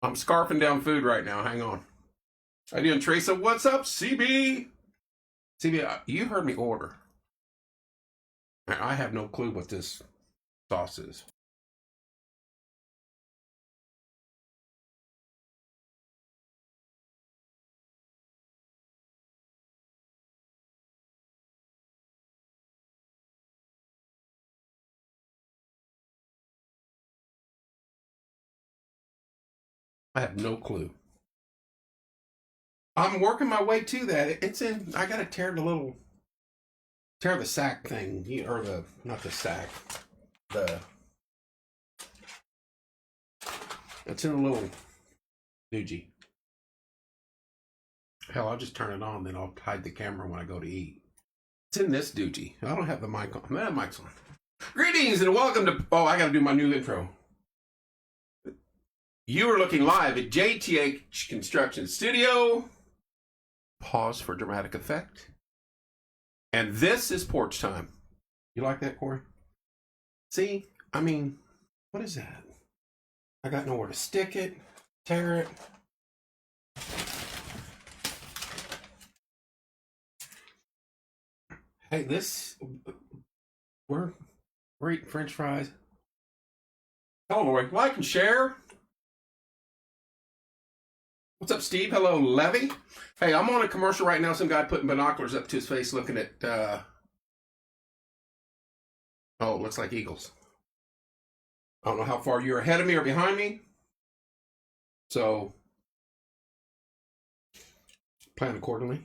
I'm scarfing down food right now. Hang on. How you doing, Teresa? What's up, CB? CB, you heard me order. I have no clue what this sauce is. I have no clue. I'm working my way to that. It's in. I gotta tear the sack thing, or the not the sack, the. It's in a little doogie. Hell, I'll just turn it on, then I'll hide the camera when I go to eat. It's in this doogie. I don't have the mic on. The mic's on. Greetings and welcome to. Oh, I gotta do my new intro. You are looking live at JTH Construction Studio. Pause for dramatic effect. And this is porch time. You like that, Corey? See? I mean, what is that? I got nowhere to stick it, tear it. Hey, we're eating French fries. Hello, Lori. Like and share. What's up, Steve? Hello, Levy. Hey, I'm on a commercial right now. Some guy putting binoculars up to his face looking at, oh, it looks like eagles. I don't know how far you're ahead of me or behind me. So, plan accordingly.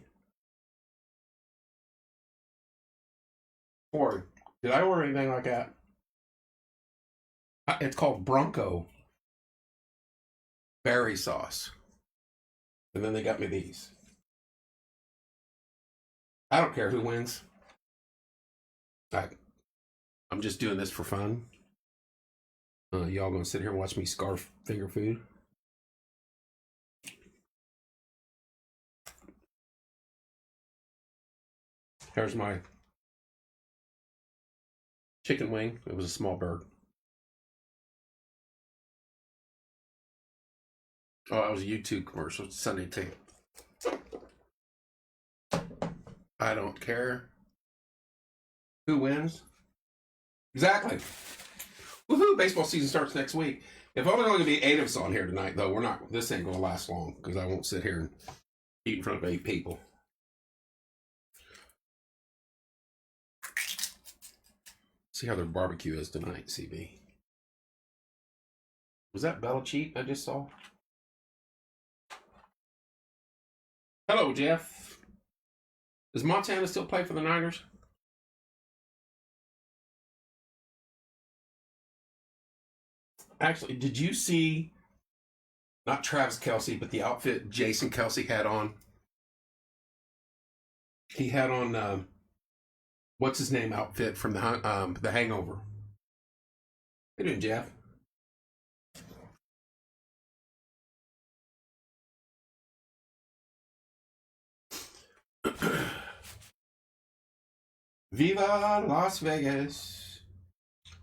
Or, did I order anything like that? It's called Bronco berry sauce. And then they got me these. I don't care who wins. I'm just doing this for fun. Y'all gonna sit here and watch me scarf finger food? Here's my chicken wing. It was a small bird. Oh, it was a YouTube commercial. It's Sunday tape. I don't care who wins. Exactly. Woohoo! Baseball season starts next week. If only going to be 8 of us on here tonight, though, this ain't going to last long because I won't sit here and eat in front of 8 people. See how their barbecue is tonight, CB. Was that Bella Cheat I just saw? Hello, Jeff. Does Montana still play for the Niners? Actually, did you see, not Travis Kelce, but the outfit Jason Kelce had on? He had on, what's his name outfit from the Hangover. How you doing, Jeff? Viva Las Vegas.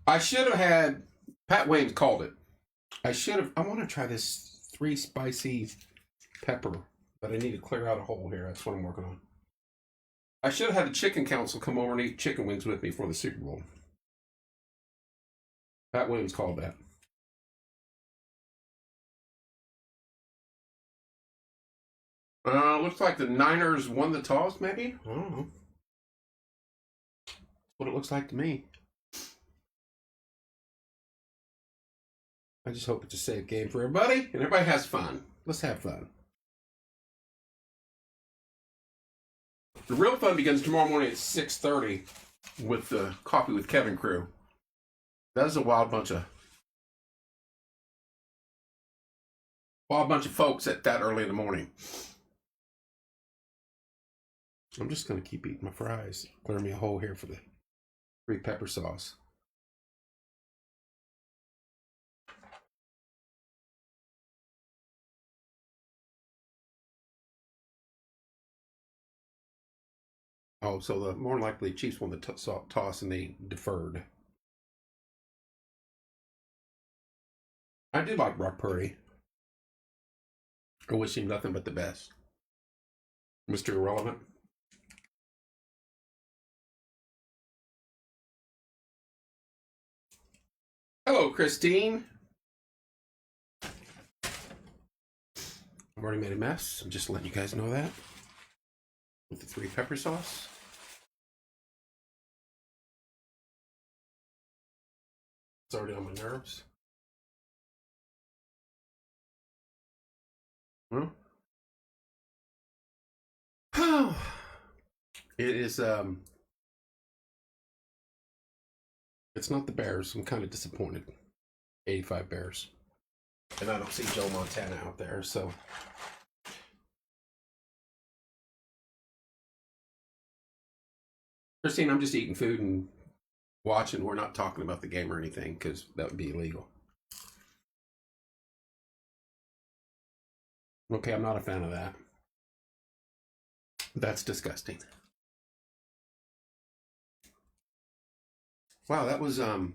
I should have had, Pat Williams called it. I want to try this 3 spicy pepper, but I need to clear out a hole here. That's what I'm working on. I should have had the chicken council come over and eat chicken wings with me for the Super Bowl. Pat Williams called that. Looks like the Niners won the toss, maybe? I don't know. That's what it looks like to me. I just hope it's a safe game for everybody, and everybody has fun. Let's have fun. The real fun begins tomorrow morning at 6:30 with the Coffee with Kevin crew. That is a wild bunch of folks at that early in the morning. I'm just going to keep eating my fries. Clear me a hole here for the free pepper sauce. Oh, so the more likely Chiefs won the toss and they deferred. I did like Brock Purdy. I wish him nothing but the best. Mr. Irrelevant. Hello, Christine. I've already made a mess. I'm just letting you guys know that. With the 3 pepper sauce. It's already on my nerves. Well, it is, it's not the Bears. I'm kind of disappointed. 85 Bears. And I don't see Joe Montana out there, so. Christine, I'm just eating food and watching. We're not talking about the game or anything because that would be illegal. Okay, I'm not a fan of that. That's disgusting. Wow, that was oh,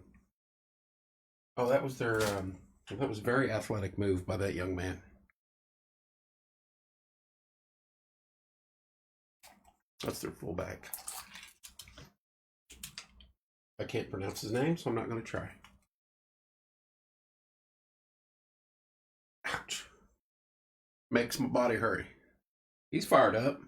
that was their that was a very athletic move by that young man. That's their fullback. I can't pronounce his name, so I'm not going to try. Ouch. Makes my body hurry. He's fired up.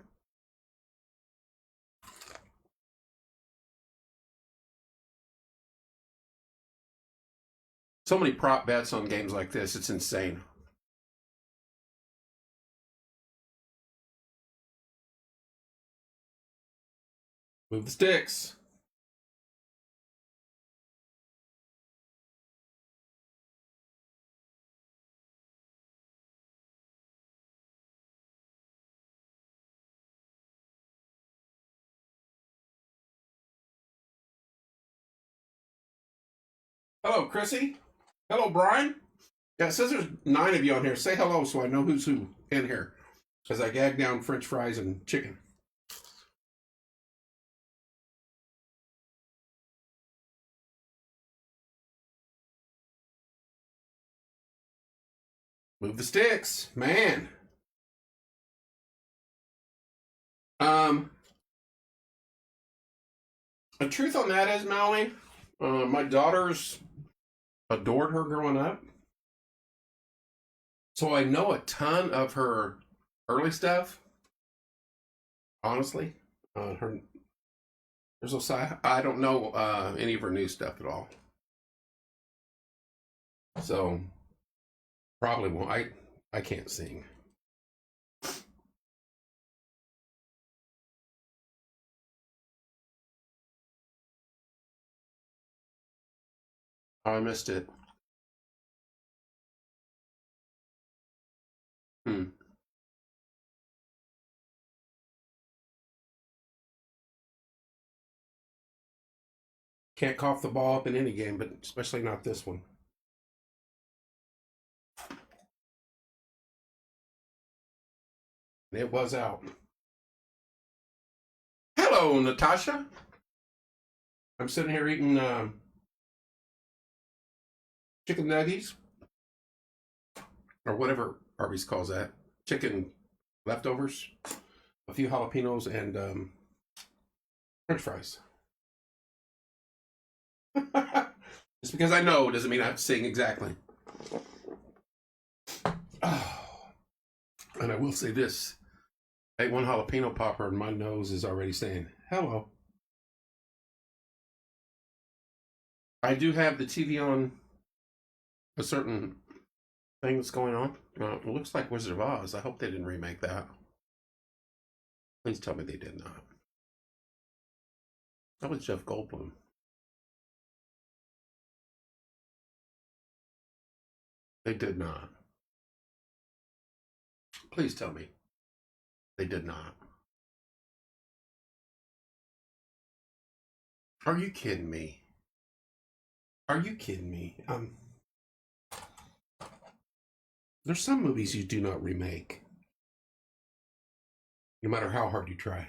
So many prop bets on games like this. It's insane. Move the sticks. Hello, Chrissy. Hello, Brian. Yeah, it says there's 9 of you on here. Say hello so I know who's who in here. As I gag down French fries and chicken. Move the sticks, man. The truth on that is, Melanie, my daughters adored her growing up. So I know a ton of her early stuff. Honestly, I don't know any of her new stuff at all. So probably won't. I can't sing. Oh, I missed it. Hmm. Can't cough the ball up in any game, but especially not this one. It was out. Hello, Natasha. I'm sitting here eating chicken nuggies, or whatever Arby's calls that. Chicken leftovers, a few jalapenos, and French fries. Just because I know doesn't mean I have to sing exactly. Oh, and I will say this. I ate one jalapeno popper and my nose is already saying, hello. I do have the TV on a certain thing that's going on. It looks like Wizard of Oz. I hope they didn't remake that. Please tell me they did not. That was Jeff Goldblum. They did not. Please tell me they did not. Are you kidding me? Are you kidding me? There's some movies you do not remake, no matter how hard you try.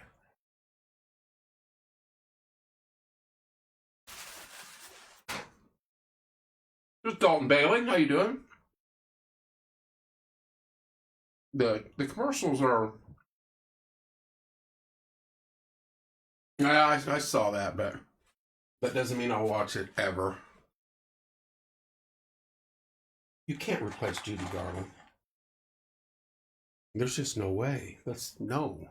There's Dalton Bailey. How you doing? The commercials are. I saw that, but that doesn't mean I'll watch it ever. You can't replace Judy Garland. There's just no way. That's no.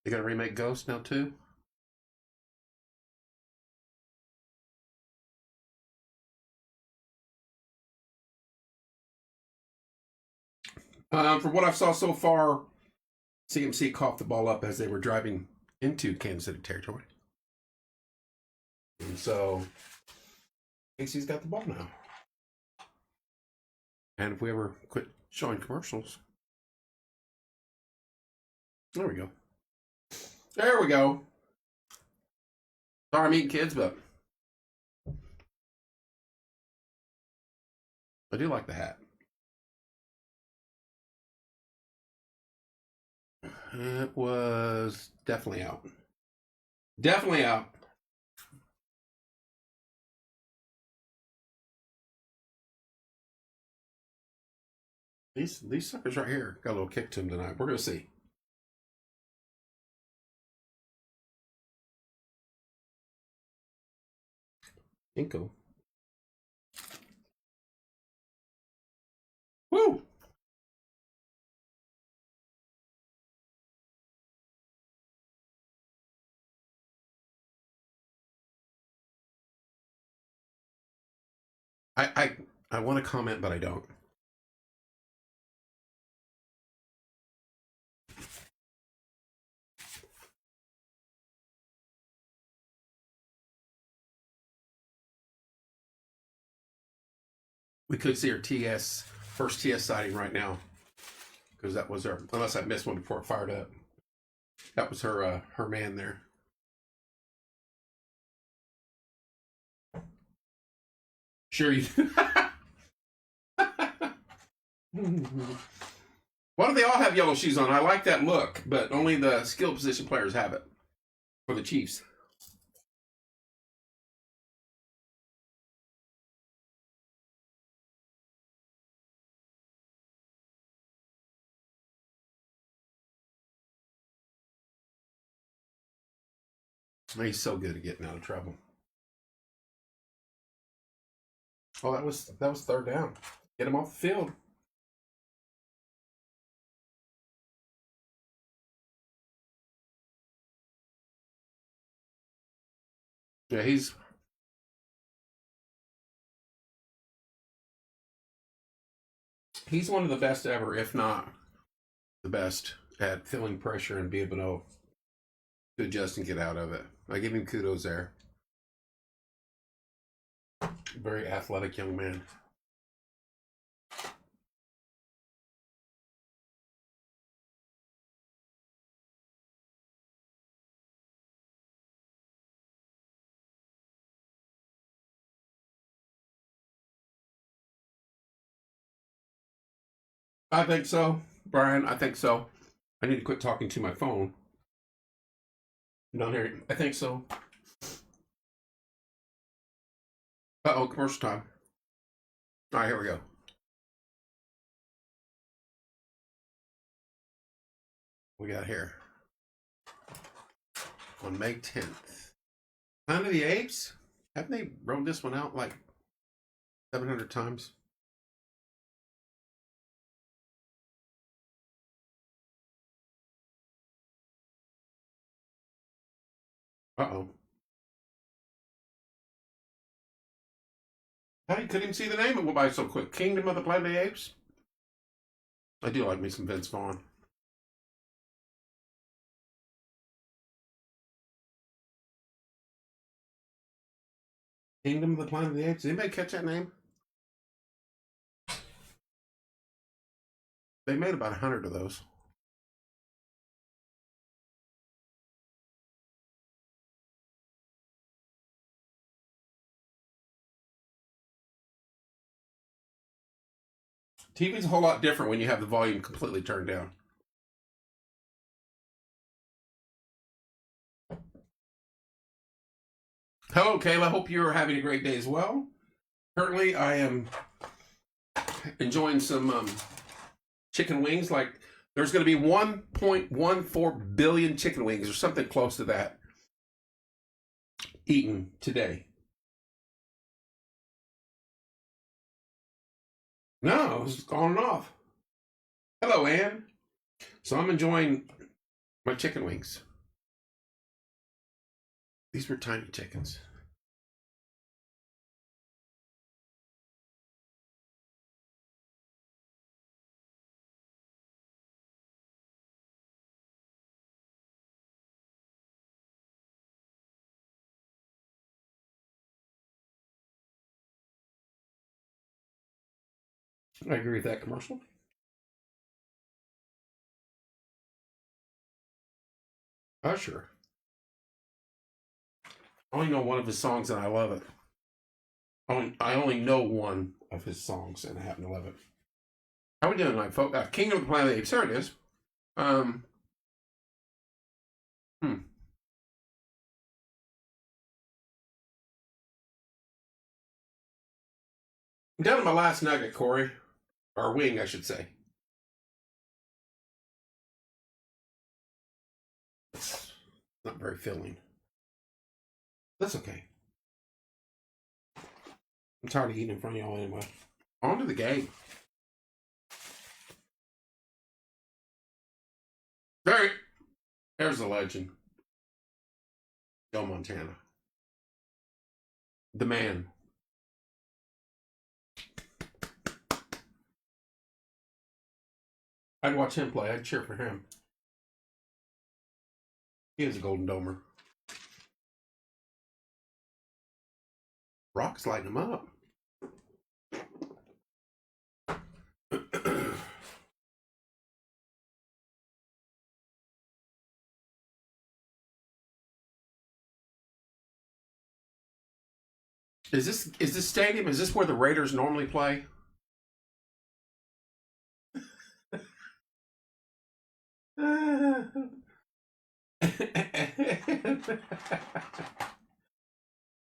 They gonna remake Ghost now too? From what I saw so far, CMC coughed the ball up as they were driving into Kansas City territory. And so Casey's got the ball now. And if we ever quit showing commercials. There we go. There we go. Sorry I'm eating kids, but I do like the hat. It was definitely out. Definitely out. These suckers right here got a little kick to them tonight. We're gonna see. Inco. Woo! I want to comment, but I don't. We could see her first TS sighting right now, because that was her. Unless I missed one before it fired up. That was her man there. Sure you. Why do they all have yellow shoes on? I like that look, but only the skill position players have it for the Chiefs. He's so good at getting out of trouble. Oh, that was third down. Get him off the field. Yeah, he's one of the best ever, if not the best, at feeling pressure and be able to adjust and get out of it. I give him kudos there. Very athletic young man. I think so, Brian. I think so. I need to quit talking to my phone. Down here, I think so. Uh-oh, commercial time. All right, here we go. We got here on May 10th. Planet of the Apes? Haven't they rolled this one out like 700 times? Uh-oh. I couldn't even see the name. It went by so quick. Kingdom of the Planet of the Apes? I do like me some Vince Vaughn. Kingdom of the Planet of the Apes? Did anybody catch that name? They made about 100 of those. TV's a whole lot different when you have the volume completely turned down. Hello, Kayla. Hope you're having a great day as well. Currently, I am enjoying some chicken wings. Like, there's going to be 1.14 billion chicken wings or something close to that eaten today. No, it was on and off. Hello, Ann. So I'm enjoying my chicken wings. These were tiny chickens. I agree with that commercial. Usher. I only know one of his songs and I love it. I only know one of his songs and I happen to love it. How we doing tonight, folks? Kingdom of the Planet of the Apes. There it is. I'm down to my last nugget, Corey. Or wing, I should say. It's not very filling. That's okay. I'm tired of eating in front of y'all anyway. On to the game. There's the legend. Joe Montana. The man. I'd watch him play. I'd cheer for him. He is a golden domer. Rock's lighting him up. Is this stadium? Is this where the Raiders normally play?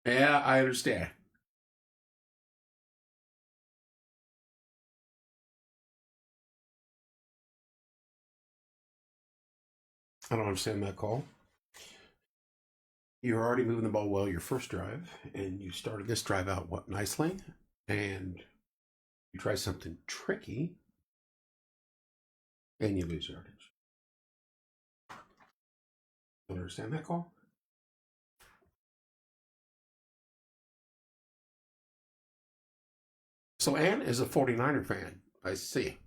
Yeah, I understand. I don't understand that call. You're already moving the ball well your first drive, and you started this drive out nicely, and you try something tricky, and you lose yardage. Don't understand that call? So Ann is a 49er fan. I see.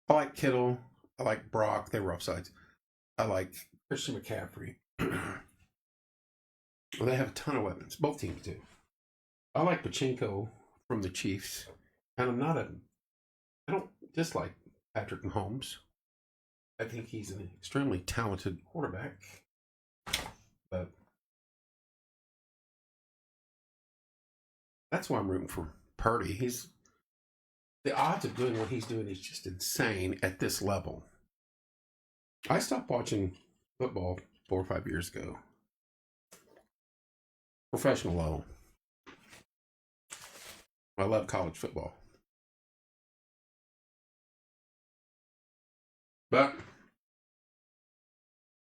I like Kittle. I like Brock. They were offsides. I like Christian McCaffrey. Well, they have a ton of weapons. Both teams do. I like Pachinko from the Chiefs. And I don't dislike Patrick Mahomes. I think he's an extremely talented quarterback. But that's why I'm rooting for Purdy. The odds of doing what he's doing is just insane at this level. I stopped watching football 4 or 5 years ago. Professional level. I love college football. But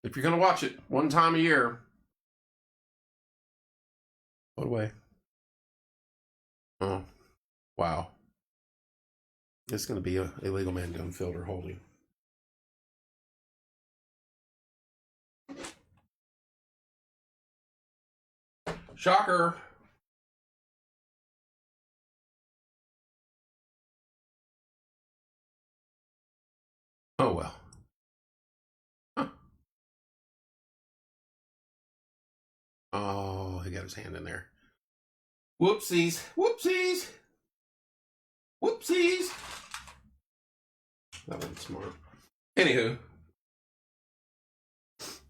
if you're going to watch it one time a year, put away. Oh, wow. It's going to be a illegal man gun field or holding. Shocker. Oh, well. Huh. Oh, he got his hand in there. Whoopsies. Whoopsies. Whoopsies. That wasn't smart. Anywho.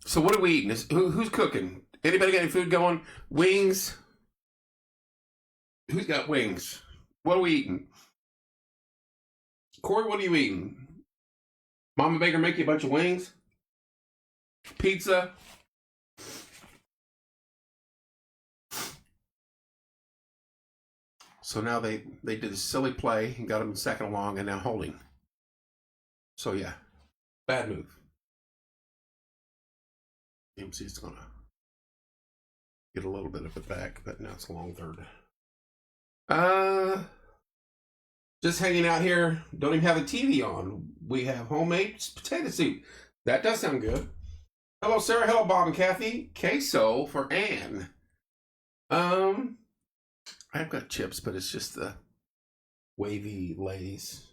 So what are we eating? Who's cooking? Anybody got any food going? Wings? Who's got wings? What are we eating? Corey, what are you eating? Mama Baker make you a bunch of wings? Pizza? So now they did a silly play and got him second along and now holding. So yeah, bad move. AMC's gonna get a little bit of it back, but now it's a long third. Just hanging out here. Don't even have a TV on. We have homemade potato soup. That does sound good. Hello, Sarah. Hello, Bob and Kathy. Queso for Anne. I've got chips, but it's just the wavy Lay's.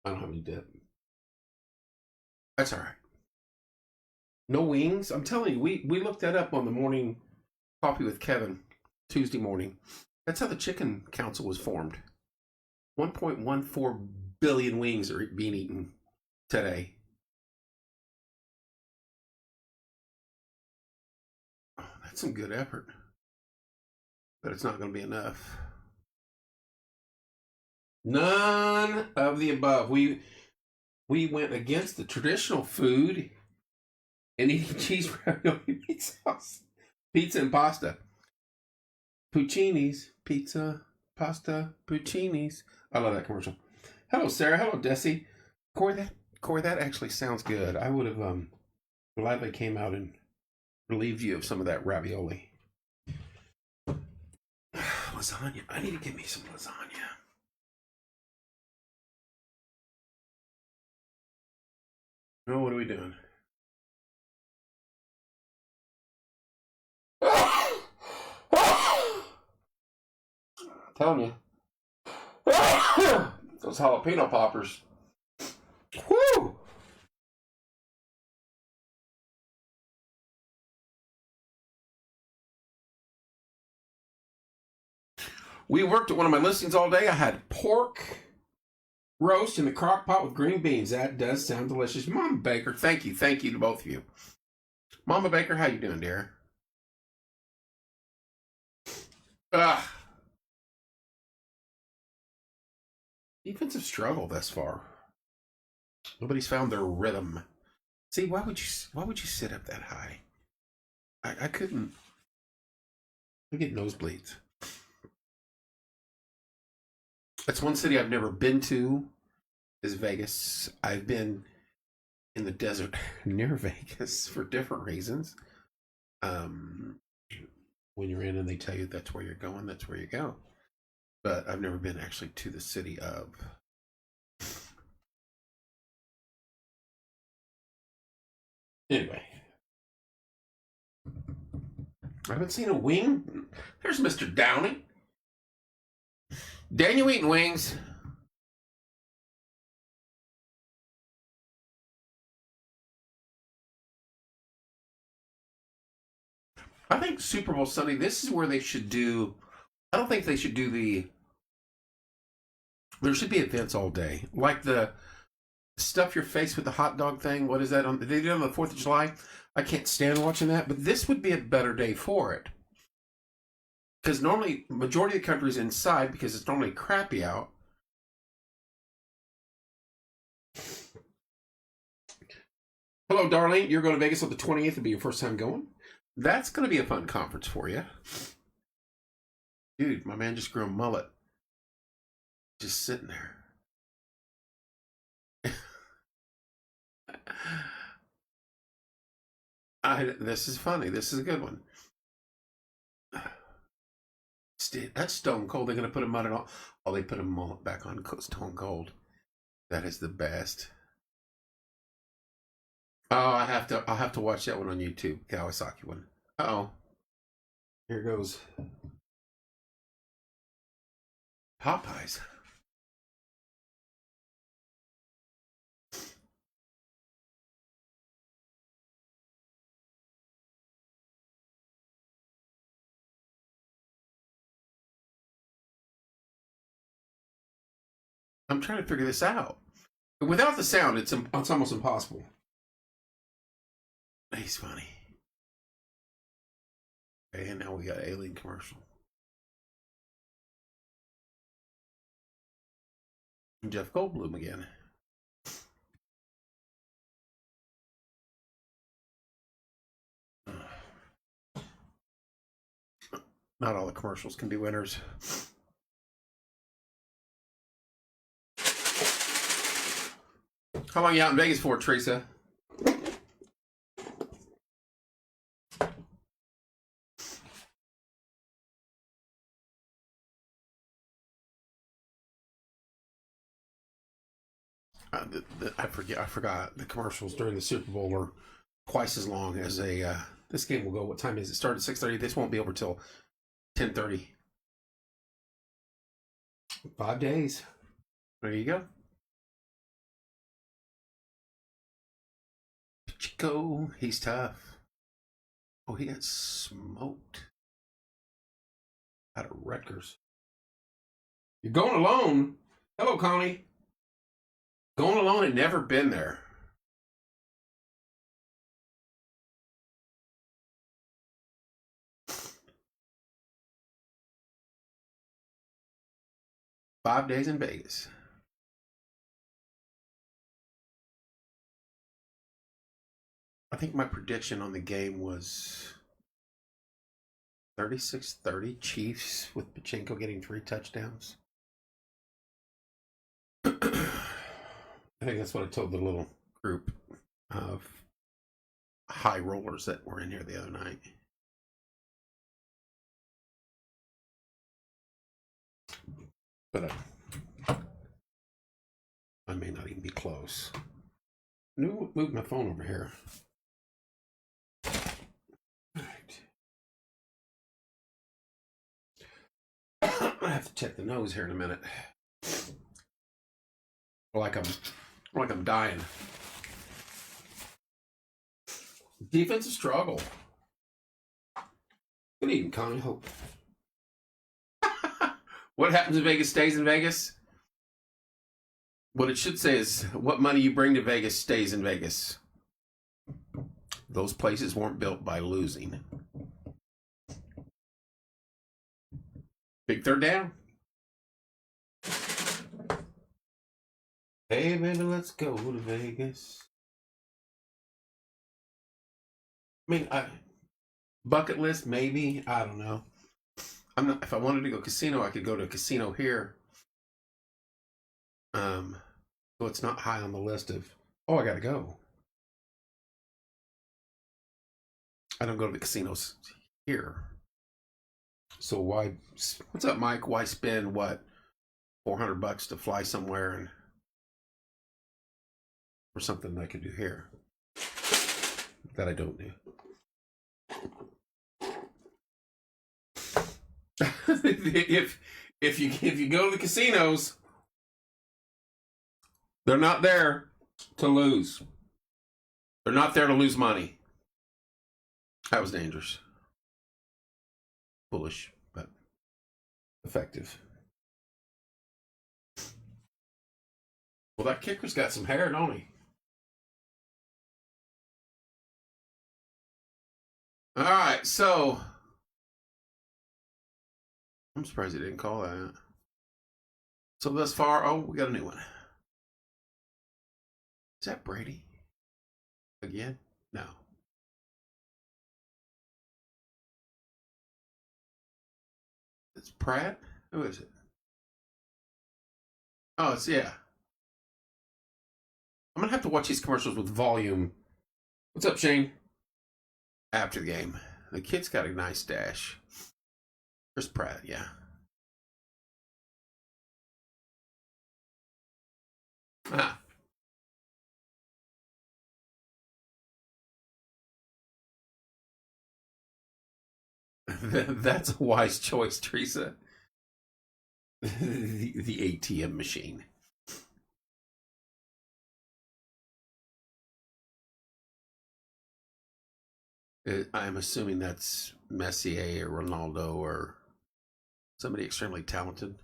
I don't have any dip. That's all right. No wings? I'm telling you, we looked that up on the morning coffee with Kevin Tuesday morning. That's how the Chicken Council was formed. 1.14 billion wings are being eaten today. Oh, that's some good effort. But it's not going to be enough. None of the above. We went against the traditional food and eating cheese ravioli meat sauce, pizza and pasta. Puccini's, pizza, pasta, Puccini's. I love that commercial. Hello, Sarah. Hello, Desi. Corey, that actually sounds good. I would have gladly came out and relieved you of some of that ravioli. Lasagna. I need to get me some lasagna. No, what are we doing? I'm telling you. Those jalapeno poppers. Woo! We worked at one of my listings all day. I had pork roast in the crock pot with green beans. That does sound delicious. Mama Baker, thank you. Thank you to both of you. Mama Baker, how you doing, dear? Defensive struggle thus far. Nobody's found their rhythm. See, why would you sit up that high? I couldn't. I get nosebleeds. That's one city I've never been to, is Vegas. I've been in the desert near Vegas for different reasons. When you're in and they tell you that's where you're going, that's where you go. But I've never been actually to the city of. Anyway. I haven't seen a wing. There's Mr. Downey. Daniel eating wings. I think Super Bowl Sunday, this is where they should do. I don't think they should do there should be events all day. Like the stuff your face with the hot dog thing. What is that? They did it on the 4th of July. I can't stand watching that, but this would be a better day for it. Because normally, majority of the country is inside because it's normally crappy out. Hello, darling. You're going to Vegas on the 20th. It'll be your first time going. That's going to be a fun conference for you. Dude, my man just grew a mullet. Just sitting there. This is funny. This is a good one. That's Stone Cold. They're going to put a mullet on. Oh, they put a mullet back on Stone Cold. That is the best. Oh, I'll have to watch that one on YouTube. Kawasaki one. Uh-oh. Here goes. Popeyes. I'm trying to figure this out. Without the sound, it's almost impossible. He's funny. Okay, and now we got Alien commercial. Jeff Goldblum again. Not all the commercials can be winners. How long are you out in Vegas for, Teresa? I forgot. The commercials during the Super Bowl are twice as long as a. This game will go. What time is it? Start at 6:30. This won't be over till 10:30. 5 days. There you go. Chico, he's tough. Oh, he got smoked out of Rutgers. You're going alone? Hello, Connie. Going alone and never been there. Five days in Vegas. I think my prediction on the game was 36-30 Chiefs with Pachenko getting 3 touchdowns. I think that's what I told the little group of high rollers that were in here the other night. But I may not even be close. Move my phone over here. All right. I have to check the nose here in a minute. Like I'm dying. Defensive struggle. Good evening, Connie. Hope. What happens in Vegas stays in Vegas? What it should say is, what money you bring to Vegas stays in Vegas. Those places weren't built by losing. Big third down. Hey, baby, let's go to Vegas. I mean, bucket list, maybe. I don't know. If I wanted to go casino, I could go to a casino here. So it's not high on the list of, oh, I gotta go. I don't go to the casinos here. So why, what's up, Mike? Why spend what, $400 to fly somewhere and for something I could do here that I don't do? if you go to the casinos, they're not there to lose. They're not there to lose money. That was dangerous. Foolish, but effective. Well, that kicker's got some hair, don't he? All right, so I'm surprised he didn't call that. So thus far, oh, we got a new one. Is that Brady? Again? No. It's Pratt? Who is it? Oh, it's, yeah. I'm going to have to watch these commercials with volume. What's up, Shane? After the game. The kid's got a nice dash. Chris Pratt, yeah. Ah. That's a wise choice, Teresa. the ATM machine. I'm assuming that's Messier or Ronaldo or somebody extremely talented.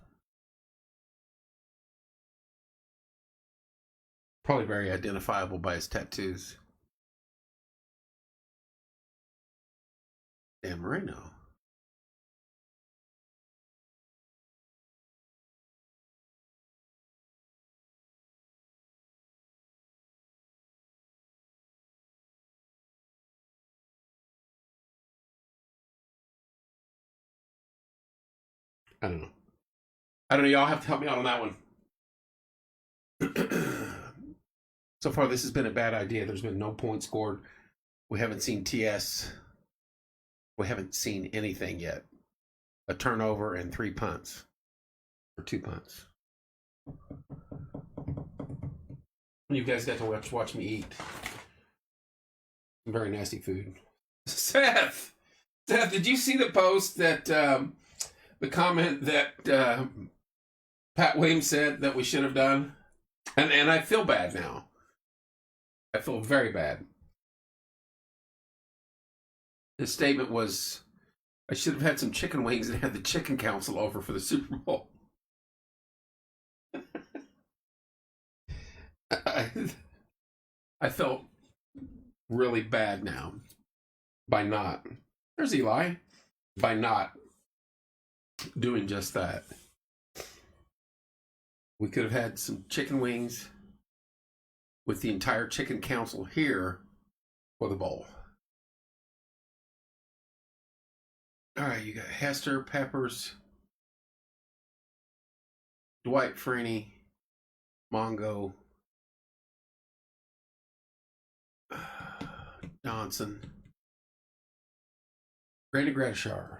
Probably very identifiable by his tattoos. Dan Marino. I don't know. I don't know. Y'all have to help me out on that one. So far, this has been a bad idea. There's been no points scored. We haven't seen TS. We haven't seen anything yet. A turnover and 3 punts. Or 2 punts. You guys got to watch me eat some very nasty food. Seth, did you see the post that the comment that Pat Williams said that we should have done? And I feel bad now. I feel very bad. His statement was, I should have had some chicken wings and had the chicken council over for the Super Bowl. I felt really bad now by not. There's Eli. By not doing just that. We could have had some chicken wings with the entire chicken council here for the bowl. All right, you got Hester, Peppers, Dwight Freeney, Mongo, Johnson, Randy Gradishar.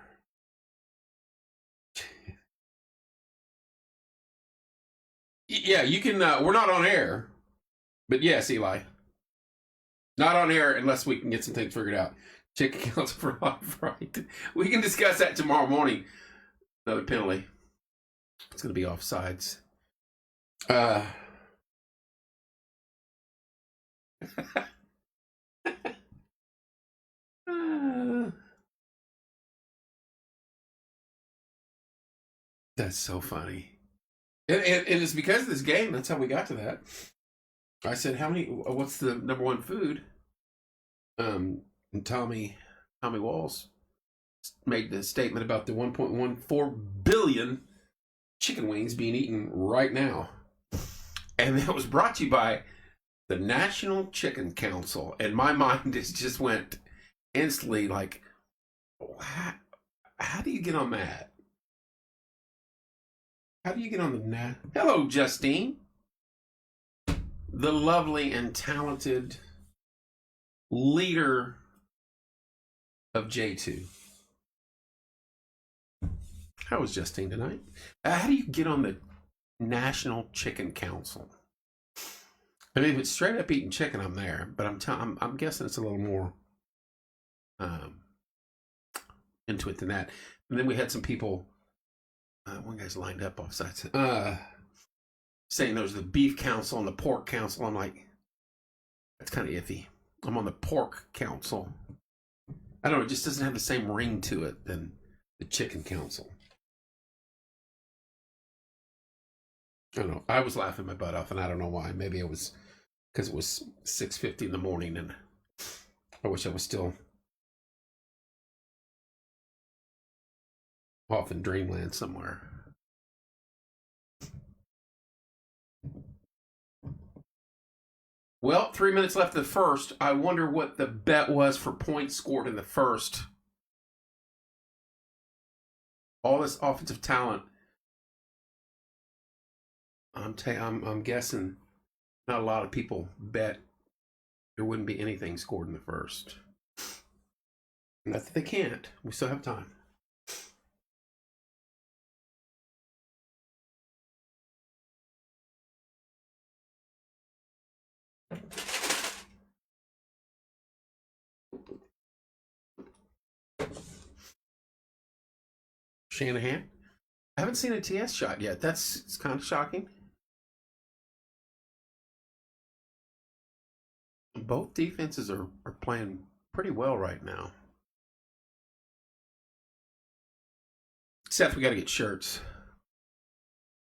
Yeah, you can. We're not on air, but yes, Eli. Not on air unless we can get some things figured out. Chicken council for life, right? We can discuss that tomorrow morning. Another penalty. It's going to be offsides. That's so funny. And it's because of this game. That's how we got to that. I said, what's the number one food? And Tommy Walls made the statement about the 1.14 billion chicken wings being eaten right now. And that was brought to you by the National Chicken Council. And my mind just went instantly like, how do you get on that? How do you get on the Hello, Justine. The lovely and talented leader of J2. How was Justine tonight? How do you get on the National Chicken Council? I mean, if it's straight up eating chicken, I'm there. But I'm guessing it's a little more into it than that. And then we had some people. One guy's lined up off sides. Saying there's the beef council and the pork council. I'm like, that's kind of iffy. I'm on the pork council. I don't know. It just doesn't have the same ring to it than the chicken council. I don't know. I was laughing my butt off, and I don't know why. Maybe it was because it was 6:50 in the morning, and I wish I was still off in dreamland somewhere. Well, 3 minutes left of the first. I wonder what the bet was for points scored in the first. All this offensive talent. I'm guessing not a lot of people bet there wouldn't be anything scored in the first. Not that they can't. We still have time. Shanahan. I haven't seen a TS shot yet. It's kind of shocking. Both defenses are playing pretty well right now. Seth, we got to get shirts.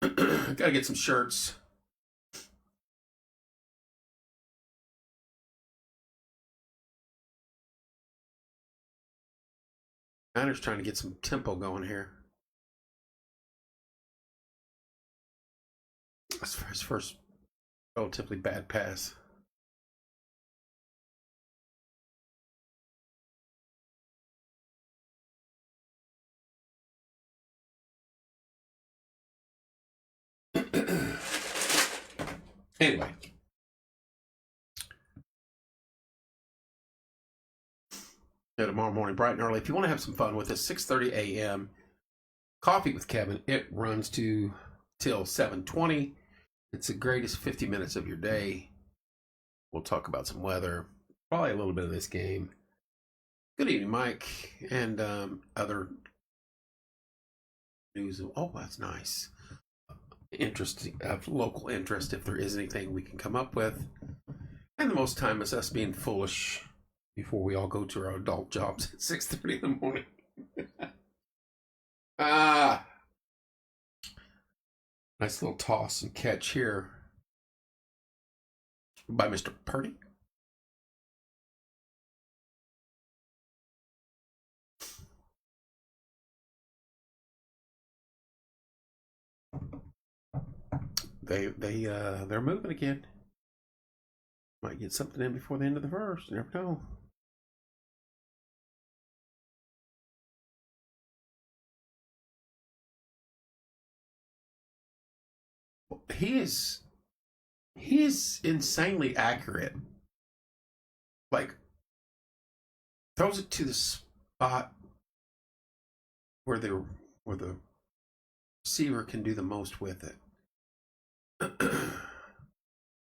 Got to get some shirts. Niners trying to get some tempo going here. That's his first relatively bad pass. Anyway. Tomorrow morning, bright and early. If you want to have some fun with us, 6:30 a.m. Coffee with Kevin. It runs till 7:20. It's the greatest 50 minutes of your day. We'll talk about some weather, probably a little bit of this game. Good evening, Mike, and other news. Oh, that's nice. Interest of local interest, if there is anything we can come up with. And the most time is us being foolish before we all go to our adult jobs at 6:30 in the morning. Nice little toss and catch here by Mr. Purdy. They're moving again. Might get something in before the end of the first. You never know. He is insanely accurate. Like, throws it to the spot where the receiver can do the most with it.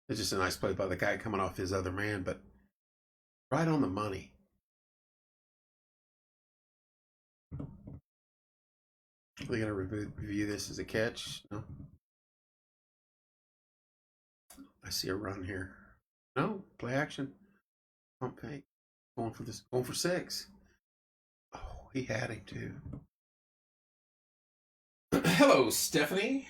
It's just a nice play by the guy coming off his other man, but right on the money. Are they going to review this as a catch? No. I see a run here. No, play action. Okay, going for 6. Oh, he had him too. Hello, Stephanie.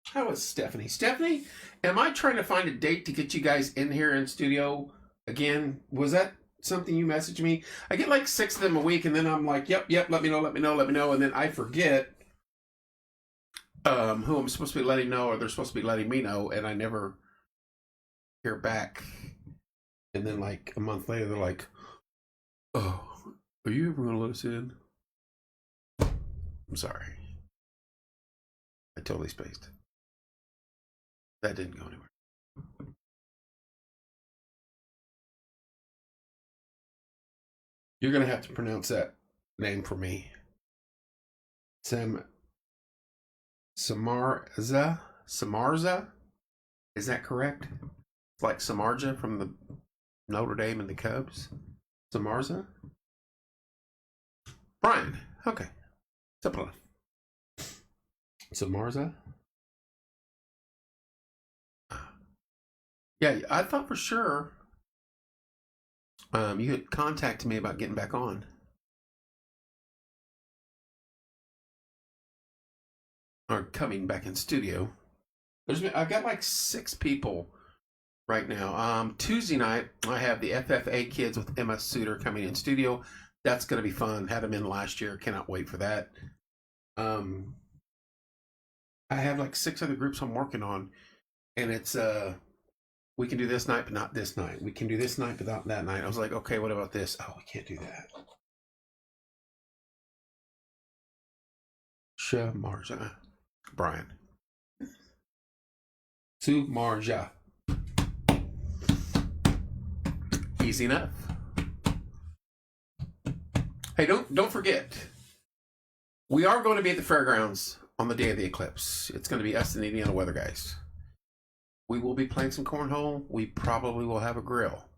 How is Stephanie? Stephanie, am I trying to find a date to get you guys in here in studio again? Was that something you messaged me? I get like 6 of them a week, and then I'm like, yep, let me know, and then I forget who I'm supposed to be letting know, or they're supposed to be letting me know, and I never hear back. And then like a month later, they're like, oh, are you ever going to let us in? I'm sorry. I totally spaced. That didn't go anywhere. You're going to have to pronounce that name for me. Samarza? Is that correct? It's like Samarja from the Notre Dame and the Cubs. Samarza? Brian. Okay. Simple enough. Samarza? Yeah, I thought for sure you had contacted me about getting back on. Or coming back in studio. I've got like 6 people right now. Tuesday night, I have the FFA kids with Emma Suter coming in studio. That's going to be fun. Had them in last year. Cannot wait for that. I have like 6 other groups I'm working on, and it's we can do this night, but not this night. We can do this night, but not that night. I was like, okay, what about this? Oh, we can't do that. Marja. Brian. Marja. Easy enough. Hey, don't forget, we are going to be at the fairgrounds on the day of the eclipse. It's going to be us and the Indiana Weather Guys. We will be playing some cornhole. We probably will have a grill.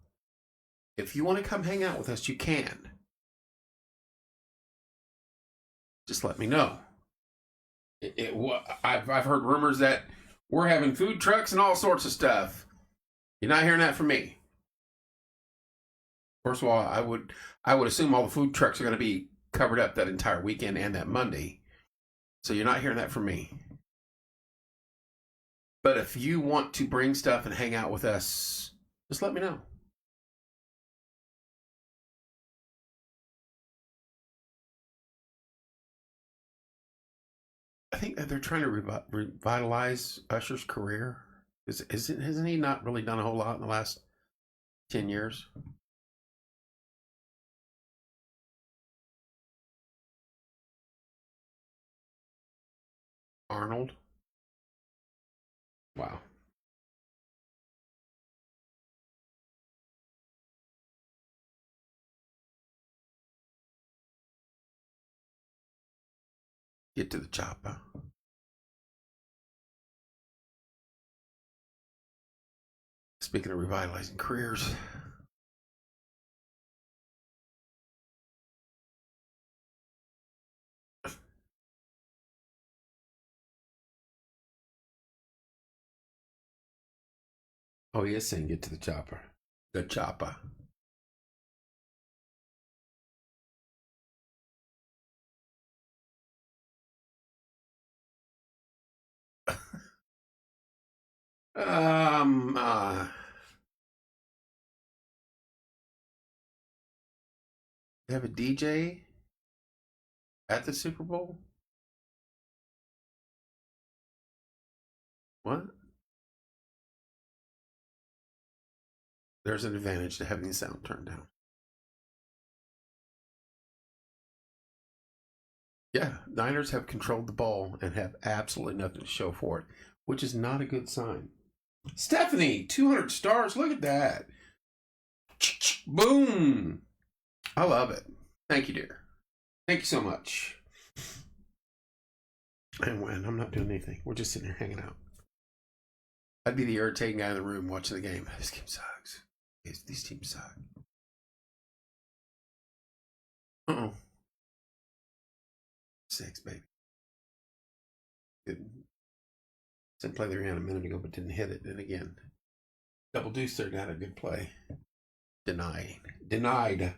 If you want to come hang out with us, you can. Just let me know. I've heard rumors that we're having food trucks and all sorts of stuff. You're not hearing that from me. First of all, I would assume all the food trucks are going to be covered up that entire weekend and that Monday. So you're not hearing that from me. But if you want to bring stuff and hang out with us, just let me know. I think that they're trying to revitalize Usher's career. Hasn't he not really done a whole lot in the last 10 years? Arnold? Wow. Get to the chopper. Speaking of revitalizing careers. Oh, he is saying get to the chopper. The chopper. um, uh, they have a DJ at the Super Bowl? What? There's an advantage to having the sound turned down. Yeah, Niners have controlled the ball and have absolutely nothing to show for it, which is not a good sign. Stephanie, 200 stars. Look at that. Boom. I love it. Thank you, dear. Thank you so much. And when I'm not doing anything, we're just sitting here hanging out. I'd be the irritating guy in the room watching the game. This game sucks. These teams suck. Uh-oh. 6, baby. Good. Said play the round a minute ago, but didn't hit it. And again, double deuce there, got a good play. Denied.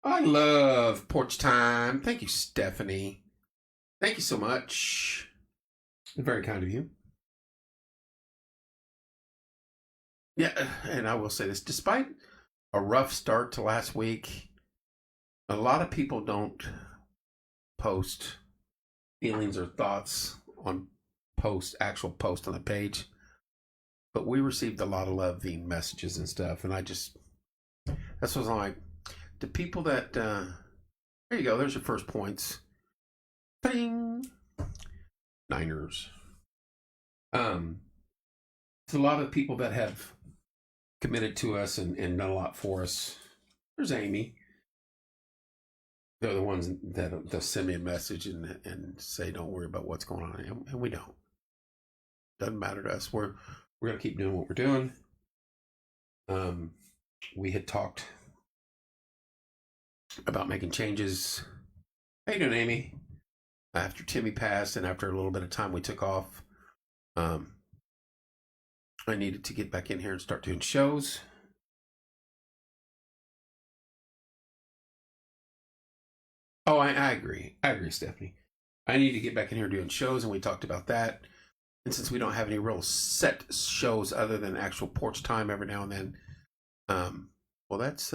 I love porch time. Thank you, Stephanie. Thank you so much. Very kind of you. Yeah, and I will say this. Despite a rough start to last week, a lot of people don't post feelings or thoughts on actual post on the page. But we received a lot of loving messages and stuff. And that's what I'm like. The people that, there you go. There's your first points. Bing. Niners. It's a lot of people that have committed to us and done a lot for us. There's Amy. They're the ones that they'll send me a message and say, don't worry about what's going on. And we don't. Doesn't matter to us. We're going to keep doing what we're doing. We had talked about making changes. How you doing, Amy? After Timmy passed and after a little bit of time we took off, I needed to get back in here and start doing shows. Oh, I agree. I agree, Stephanie. I need to get back in here doing shows, and we talked about that. And since we don't have any real set shows other than actual porch time every now and then, well, that's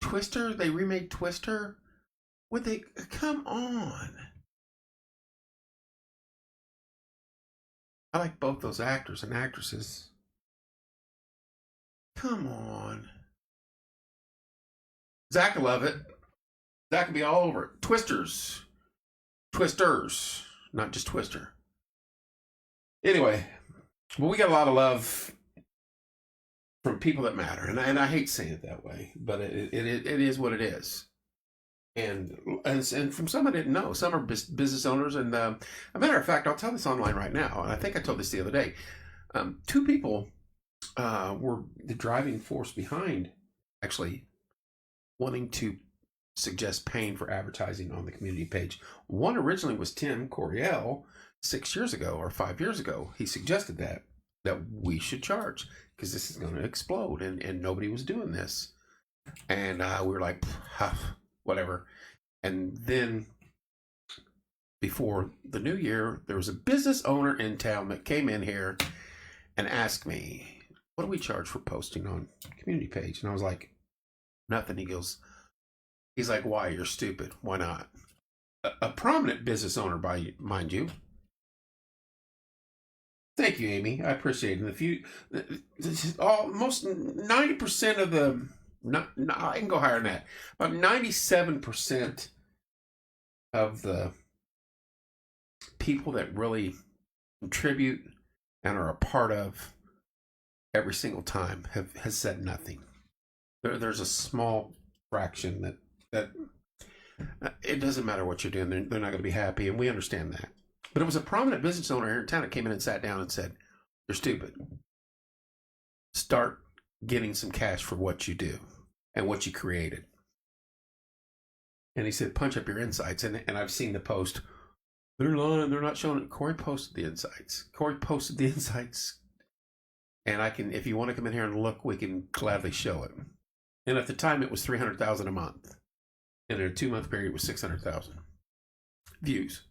Twister. They remade Twister. Would they come on? I like both those actors and actresses. Come on. Zach will love it. Zach will be all over it. Twisters, not just Twister. Anyway, well, we got a lot of love from people that matter, and I hate saying it that way, but it is what it is. And from some I didn't know. Some are business owners, and a matter of fact, I'll tell this online right now, and I think I told this the other day. 2 people were the driving force behind actually wanting to suggest paying for advertising on the community page. One originally was Tim Coriel 6 years ago or 5 years ago. He suggested that we should charge because this is going to explode, and nobody was doing this. And we were like, whatever. And then before the new year, there was a business owner in town that came in here and asked me, what do we charge for posting on community page? And I was like, nothing. He's like, why? You're stupid. Why not? A prominent business owner, mind you. Thank you, Amy. I appreciate it. If you, almost 90% of the, I can go higher than that. About 97% of the people that really contribute and are a part of every single time has said nothing. There's a small fraction that it doesn't matter what you're doing, they're not going to be happy, and we understand that. But it was a prominent business owner here in town that came in and sat down and said, "You're stupid. Start getting some cash for what you do and what you created." And he said, "Punch up your insights." And I've seen the post. They're lying. They're not showing it. Corey posted the insights. And I can, if you want to come in here and look, we can gladly show it. And at the time, it was 300,000 a month. And in a 2-month period, it was 600,000 views.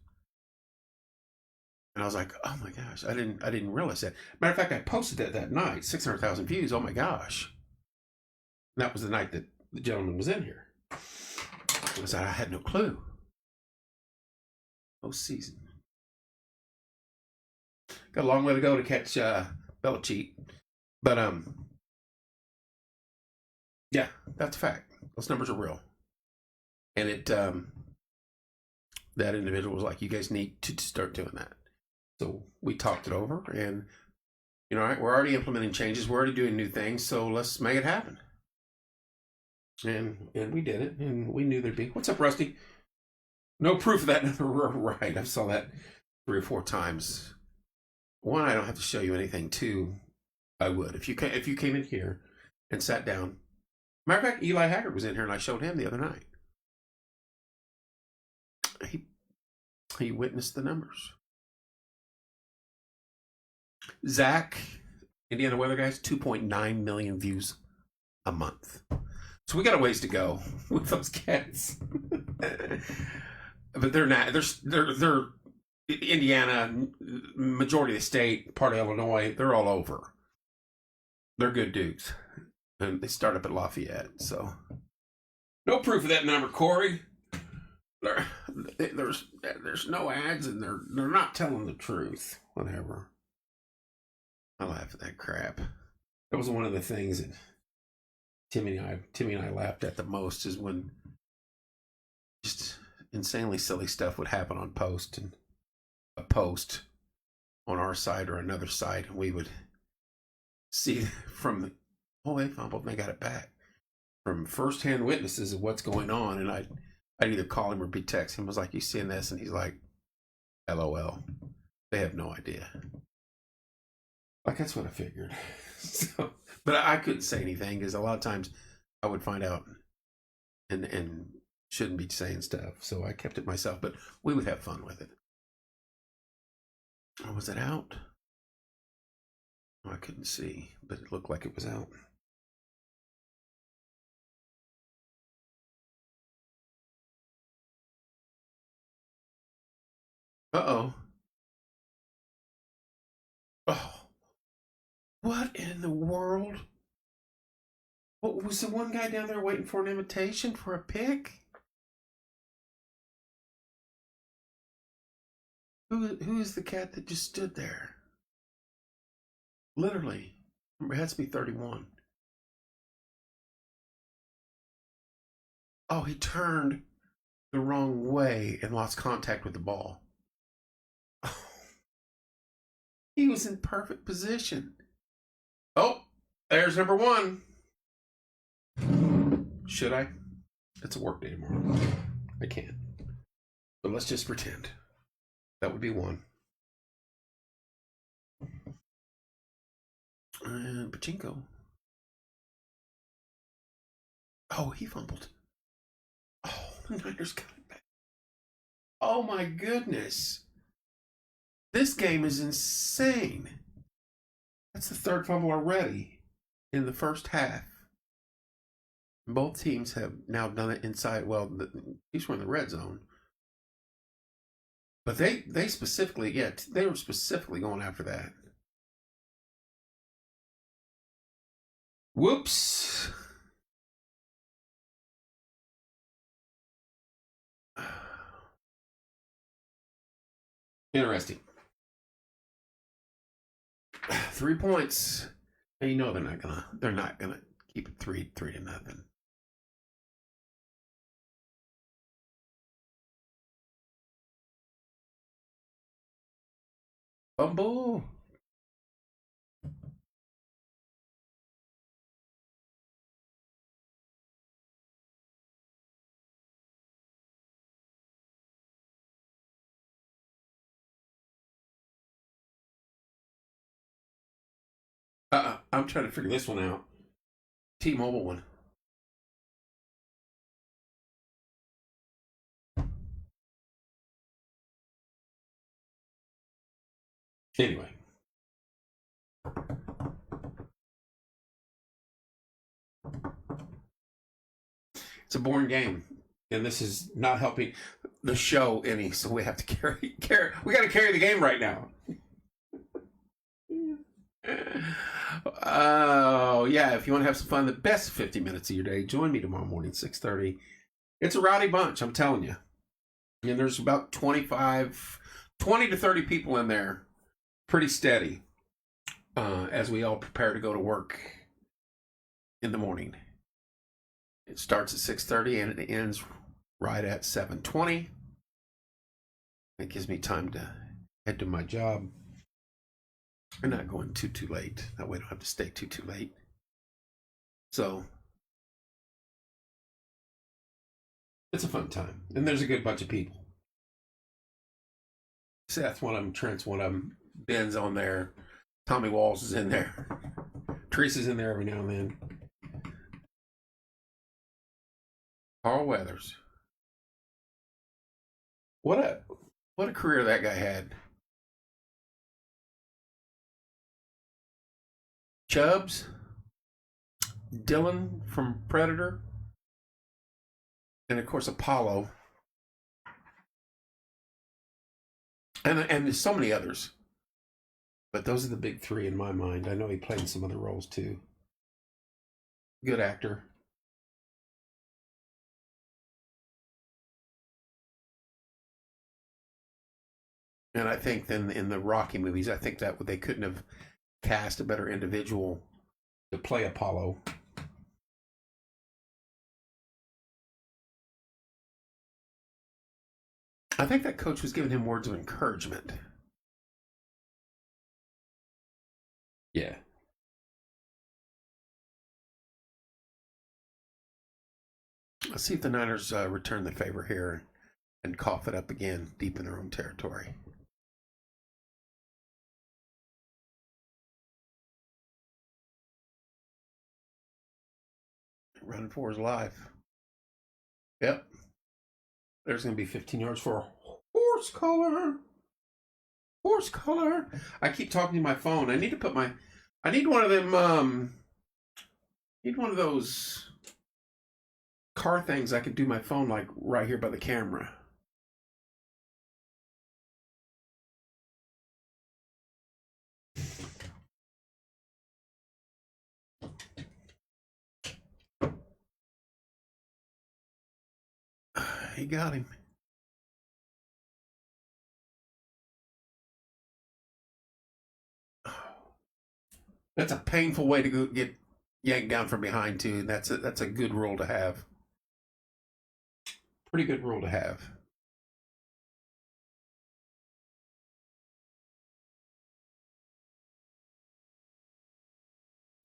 And I was like, "Oh my gosh, I didn't realize that." Matter of fact, I posted it that night, 600,000 views. Oh my gosh. And that was the night that the gentleman was in here. I had no clue. Postseason. Got a long way to go to catch Belichick. But yeah, that's a fact. Those numbers are real. And it that individual was like, "You guys need to start doing that." So we talked it over, and all right, we're already implementing changes. We're already doing new things, so let's make it happen. And we did it, and we knew there'd be. What's up, Rusty? No proof of that number. Right, I saw that 3 or 4 times. One, I don't have to show you anything. 2, I would. If you came in here and sat down. Matter of fact, Eli Haggard was in here, and I showed him the other night. He witnessed the numbers. Zach, Indiana Weather Guys, 2.9 million views a month. So we got a ways to go with those cats. But they're not. They're Indiana, majority of the state, part of Illinois. They're all over. They're good dudes, and they start up at Lafayette. So no proof of that number, Corey. There's no ads, and they're not telling the truth. Whatever. I laugh at that crap. That was one of the things that Timmy and I laughed at the most, is when just insanely silly stuff would happen on post, and a post on our side or another side, and we would see from the, "Oh, they fumbled and they got it back," from firsthand witnesses of what's going on. And I'd either call him or be text him. I was like, "You seeing this?" And he's like, "LOL. They have no idea." Like, that's what I figured. So, but I couldn't say anything, because a lot of times I would find out and shouldn't be saying stuff. So I kept it myself, but we would have fun with it. Oh, was it out? Oh, I couldn't see, but it looked like it was out. Uh-oh. Oh, what in the world? What, was the one guy down there waiting for an invitation for a pick? Who is the cat that just stood there? Literally. It has to be 31. Oh, he turned the wrong way and lost contact with the ball. Oh, he was in perfect position. Oh, there's number 1. Should I? It's a work day tomorrow. I can't. But let's just pretend. That would be 1. And Pachinko. Oh, he fumbled. Oh, the Niners got it back. Oh my goodness. This game is insane. That's the 3rd fumble already in the first half. Both teams have now done it inside. Well, these were in the red zone. But they specifically, they were specifically going after that. Whoops. Interesting. 3 points. And they're not gonna keep it 3-0. Bumble. I'm trying to figure this one out. T-Mobile one. Anyway. It's a boring game. And this is not helping the show any, so we have to carry we gotta carry the game right now. Oh, yeah, if you want to have some fun, the best 50 minutes of your day, join me tomorrow morning, 6:30. It's a rowdy bunch, I'm telling you. And there's about 20 to 30 people in there, pretty steady, as we all prepare to go to work in the morning. It starts at 6:30 and it ends right at 7:20. It gives me time to head to my job. I'm not going too late. That way I don't have to stay too late. So it's a fun time. And there's a good bunch of people. Seth, one of them, Trent's one of them, Ben's on there, Tommy Walls is in there, Teresa's in there every now and then. Carl Weathers. What a career that guy had. Chubbs, Dylan from Predator, and of course Apollo. And there's so many others. But those are the big three in my mind. I know he played in some other roles too. Good actor. And I think then in the Rocky movies, I think that they couldn't have cast a better individual to play Apollo. I think that coach was giving him words of encouragement. Yeah. Let's see if the Niners return the favor here and cough it up again deep in their own territory. Running for his life. Yep. There's going to be 15 yards for a horse color. Horse color. I keep talking to my phone. I need one of them, need one of those car things I could do my phone like right here by the camera. He got him. That's a painful way to get yanked down from behind too. That's a good rule to have. Pretty good rule to have.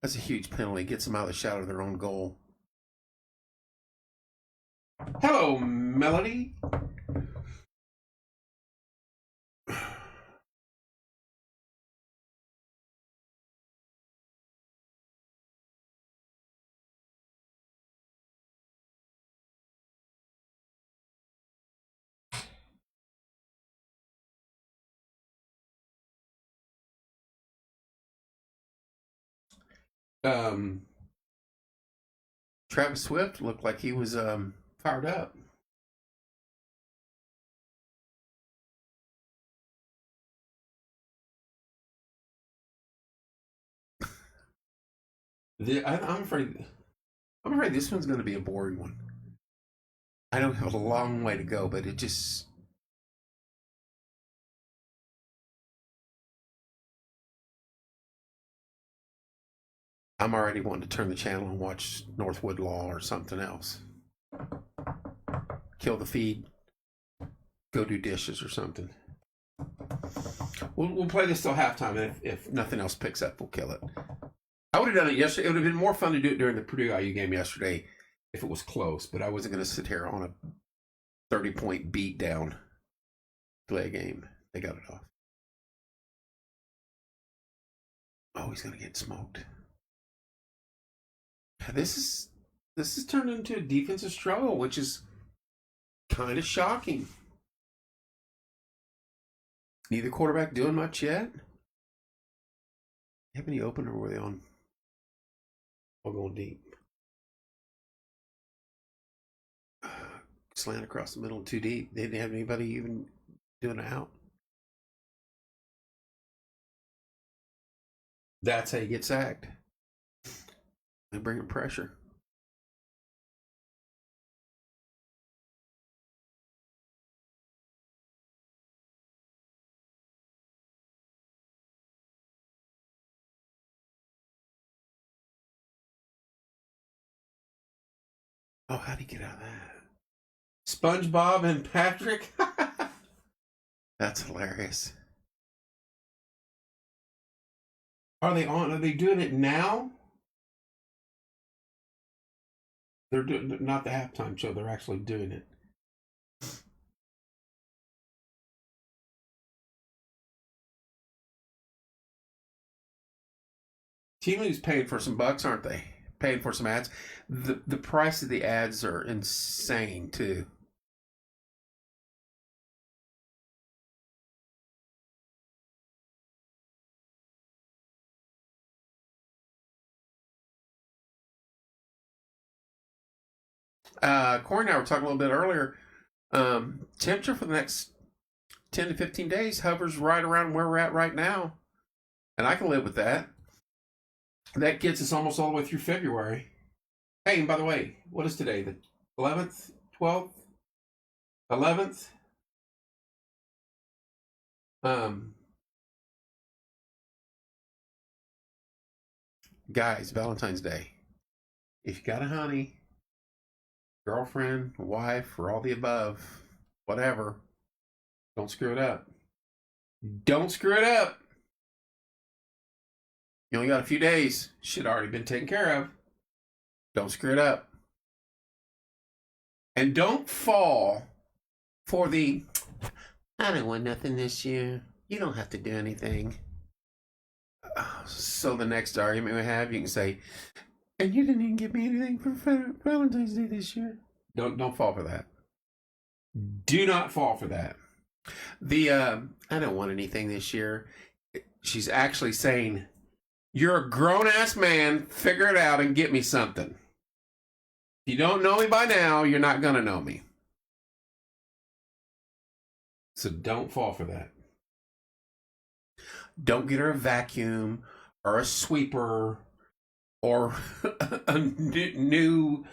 That's a huge penalty. Gets them out of the shadow of their own goal. Hello, Melody. Travis Swift looked like he was fired up. I'm afraid this one's going to be a boring one. I don't have a long way to go, but it just. I'm already wanting to turn the channel and watch Northwood Law or something else. Kill the feed. Go do dishes or something. We'll play this till halftime, and if nothing else picks up, we'll kill it. I would have done it yesterday. It would have been more fun to do it during the Purdue IU game yesterday if it was close, but I wasn't going to sit here on a 30-point beat down play a game. They got it off. Oh, he's going to get smoked. This is turned into a defensive struggle, which is kind of shocking. Neither quarterback doing much yet. Have any open, or were they on? All going deep. Slant across the middle, too deep. They didn't have anybody even doing it out. That's how you get sacked. They bring in pressure. Oh, how'd he get out of that? SpongeBob and Patrick? That's hilarious. Are they doing it now? They're doing not the halftime show. They're actually doing it. Teamu's paying for some bucks, aren't they? Paying for some ads. The price of the ads are insane too. Corey and I were talking a little bit earlier. Temperature for the next 10 to 15 days hovers right around where we're at right now. And I can live with that. That gets us almost all the way through February. Hey, and by the way, what is today? The 11th? 12th? 11th? Guys, Valentine's Day. If you got a honey, girlfriend, wife, or all the above, whatever, don't screw it up. Don't screw it up. You only got a few days. Shit already been taken care of. Don't screw it up. And don't fall for the, I don't want nothing this year. You don't have to do anything. So the next argument we have, you can say, and you didn't even give me anything for Valentine's Day this year. Don't fall for that. Do not fall for that. The I don't want anything this year. She's actually saying, you're a grown-ass man. Figure it out and get me something. If you don't know me by now, you're not going to know me. So don't fall for that. Don't get her a vacuum or a sweeper or a new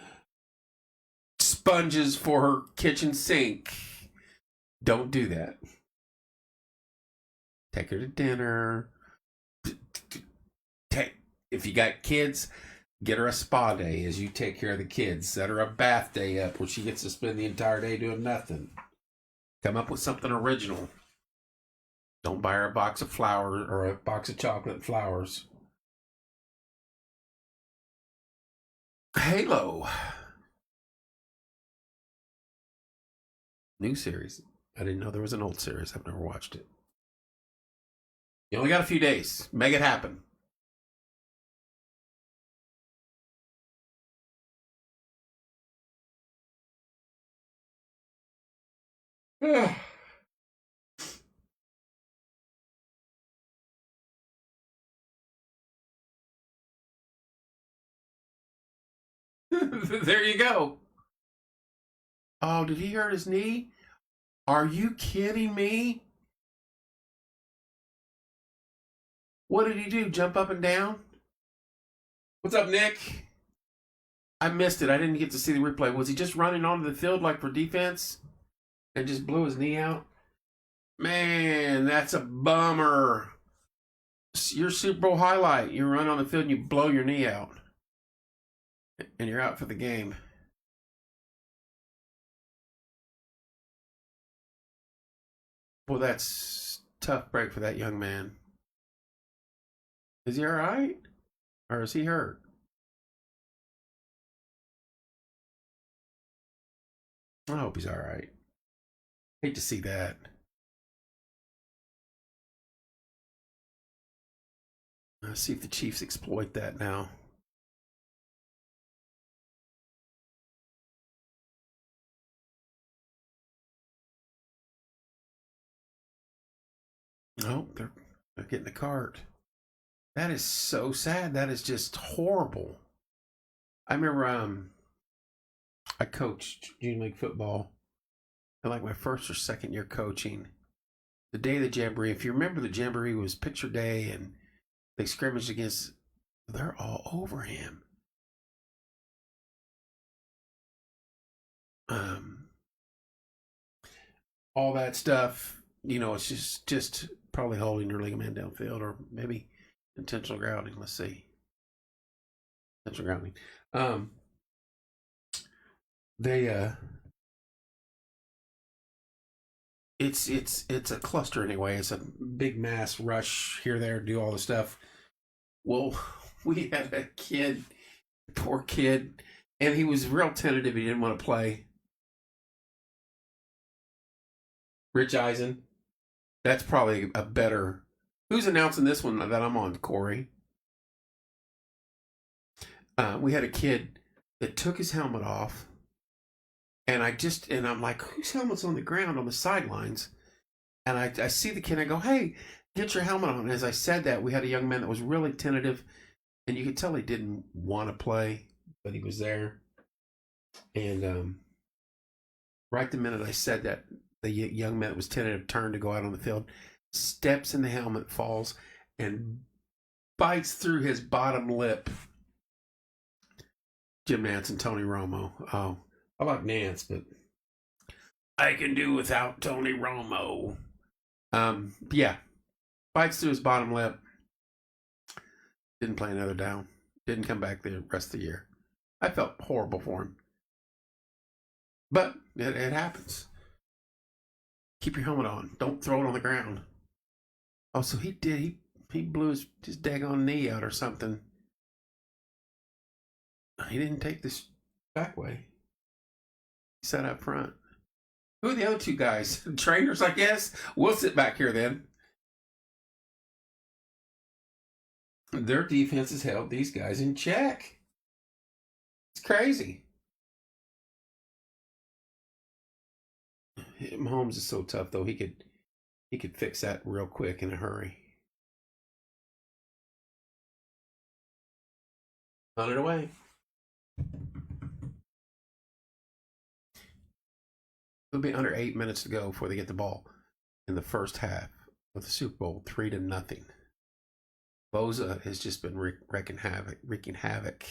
sponges for her kitchen sink. Don't do that. Take her to dinner. If you got kids, get her a spa day as you take care of the kids. Set her a bath day up where she gets to spend the entire day doing nothing. Come up with something original. Don't buy her a box of flowers or a box of chocolate flowers. Halo. New series. I didn't know there was an old series. I've never watched it. You only got a few days. Make it happen. There you go. Oh, did he hurt his knee? Are you kidding me? What did he do? Jump up and down? What's up, Nick? I missed it. I didn't get to see the replay. Was he just running onto the field like for defense and just blew his knee out? Man, that's a bummer. Your Super Bowl highlight. You run on the field and you blow your knee out. And you're out for the game. Well, that's tough break for that young man. Is he all right? Or is he hurt? I hope he's all right. Hate to see that. Let's see if the Chiefs exploit that now. Oh, they're getting the cart. That is so sad. That is just horrible. I remember I coached junior league football in like my first or second year coaching. The day of the Jamboree, if you remember, the Jamboree was picture day and they scrimmaged against, they're all over him. Um, all that stuff, it's just probably holding your ligament downfield or maybe intentional grounding. Let's see. Intentional grounding. They it's a cluster anyway. It's a big mass rush here, there, do all the stuff. Well, we had a kid, poor kid, and he was real tentative. He didn't want to play. Rich Eisen. That's probably a better. Who's announcing this one that I'm on, Corey? We had a kid that took his helmet off, and I'm like, whose helmet's on the ground on the sidelines? And I see the kid, and I go, hey, get your helmet on. And as I said that, we had a young man that was really tentative, and you could tell he didn't want to play, but he was there. And right the minute I said that, the young man that was tentative turned to go out on the field, steps in the helmet, falls, and bites through his bottom lip. Jim Nance and Tony Romo. Oh, I like Nance, but I can do without Tony Romo. Yeah, bites through his bottom lip. Didn't play another down. Didn't come back the rest of the year. I felt horrible for him. But it happens. Keep your helmet on. Don't throw it on the ground. Oh, so he did. He blew his daggone knee out or something. He didn't take this back way. He sat up front. Who are the other two guys? Trainers, I guess. We'll sit back here then. Their defense has held these guys in check. It's crazy. Mahomes is so tough, though. He could fix that real quick in a hurry. On it away. It'll be under 8 minutes to go before they get the ball in the first half of the Super Bowl, 3-0. Boza has just been wreaking havoc.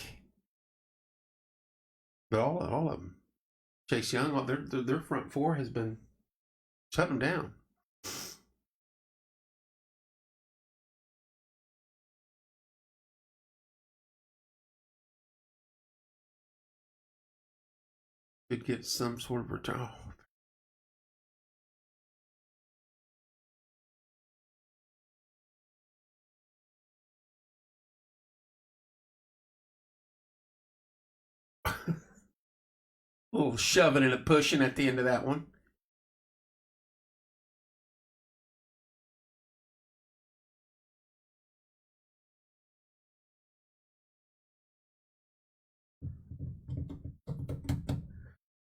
But all of them, Chase Young, their front four has been shutting them down. Could get some sort of return. A little shoving and a pushing at the end of that one.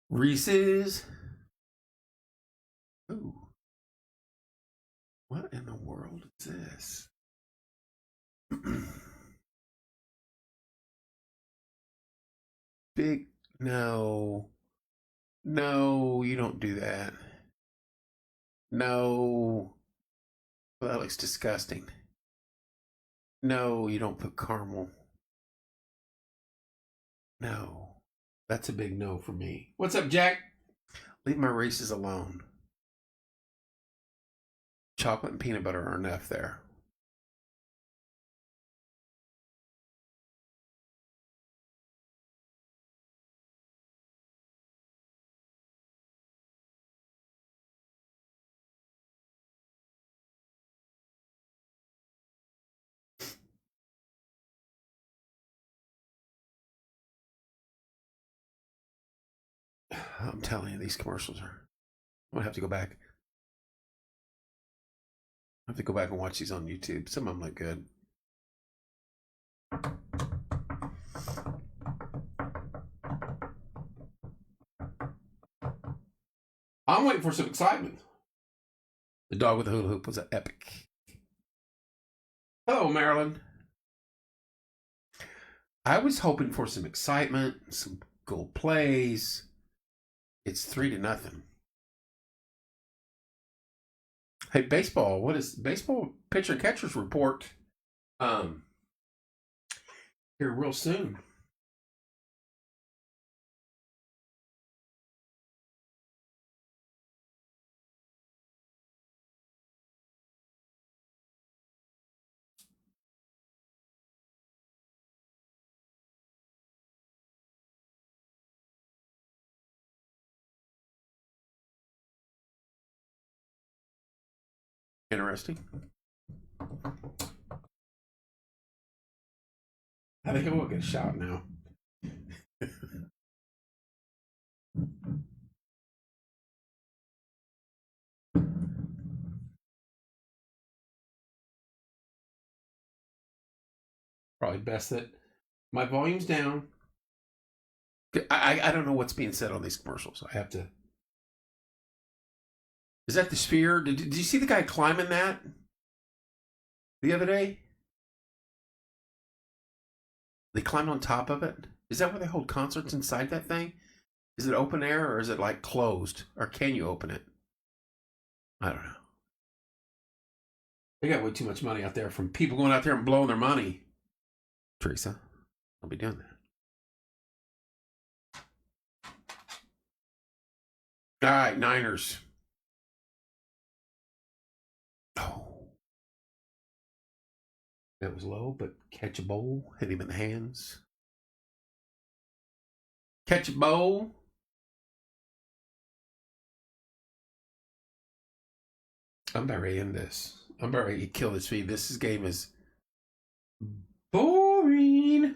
Reese's. Ooh. What in the world is this? Big. No. No, you don't do that. No. Well, that looks disgusting. No, you don't put caramel. No. That's a big no for me. What's up, Jack? Leave my Reese's alone. Chocolate and peanut butter are enough there. I'm telling you, these commercials are. I'm gonna have to go back. I have to go back and watch these on YouTube. Some of them look good. I'm waiting for some excitement. The dog with the hula hoop was epic. Hello, Marilyn. I was hoping for some excitement, some goal plays. It's 3-0. Hey, baseball. What is baseball pitcher catchers report? Here real soon. Interesting. I think I will get a shot now. Probably best that my volume's down. I don't know what's being said on these commercials. I have to. Is that the sphere? Did you see the guy climbing that the other day? They climbed on top of it. Is that where they hold concerts inside that thing? Is it open air or is it like closed? Or can you open it? I don't know. They got way too much money out there from people going out there and blowing their money. Teresa, I'll be doing that. All right, Niners. Oh. That was low, but catch a bowl. Hit him in the hands. Catch a bowl. I'm about ready to end this. I'm about ready to kill this feed. This game is boring.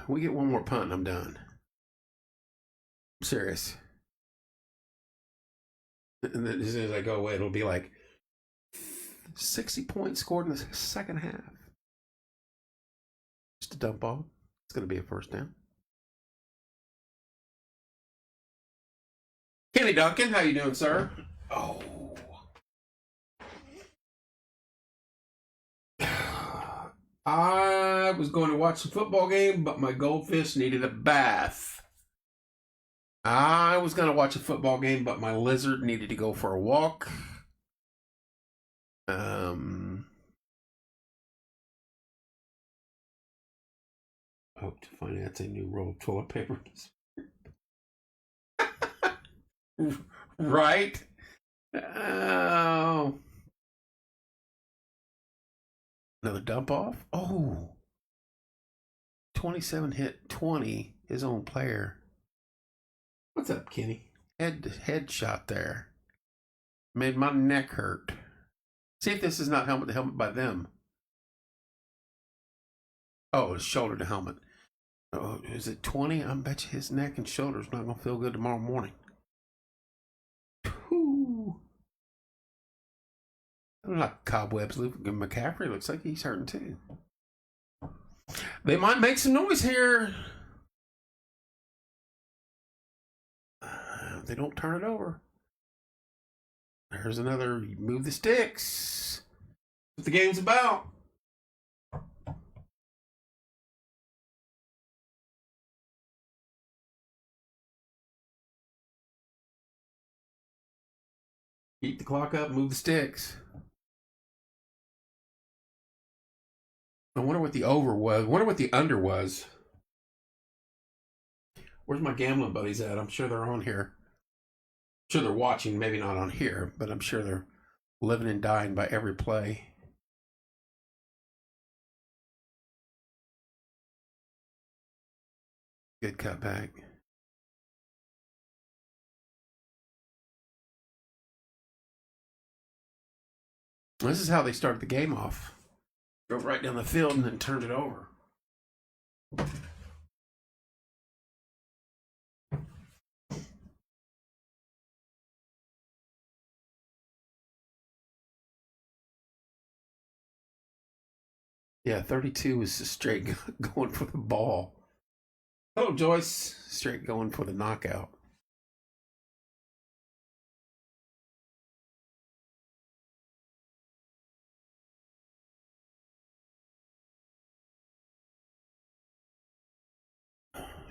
We get one more punt and I'm done. I'm serious. And then as soon as I go away, it'll be like 60 points scored in the second half. Just a dump ball. It's going to be a first down. Kenny Duncan, how you doing, sir? Oh. I was going to watch the football game, but my goldfish needed a bath. I was going to watch a football game, but my lizard needed to go for a walk. Hope to finance a new roll of toilet paper. Right? Oh. Another dump off? Oh. 27 hit 20, his own player. What's up, Kenny? Head shot there. Made my neck hurt. See if this is not helmet to helmet by them. Oh, it's shoulder to helmet. Oh, is it 20? I bet you his neck and shoulder's not going to feel good tomorrow morning. Whew. Like cobwebs. McCaffrey looks like he's hurting too. They might make some noise here. They don't turn it over. There's another move the sticks. That's what the game's about. Keep the clock up, move the sticks. I wonder what the over was. I wonder what the under was. Where's my gambling buddies at? I'm sure they're on here. I'm sure they're watching, maybe not on here, but I'm sure they're living and dying by every play. Good cutback. This is how they started the game off. Drove right down the field and then turned it over. Yeah, 32 is just straight going for the ball. Oh, Joyce, straight going for the knockout.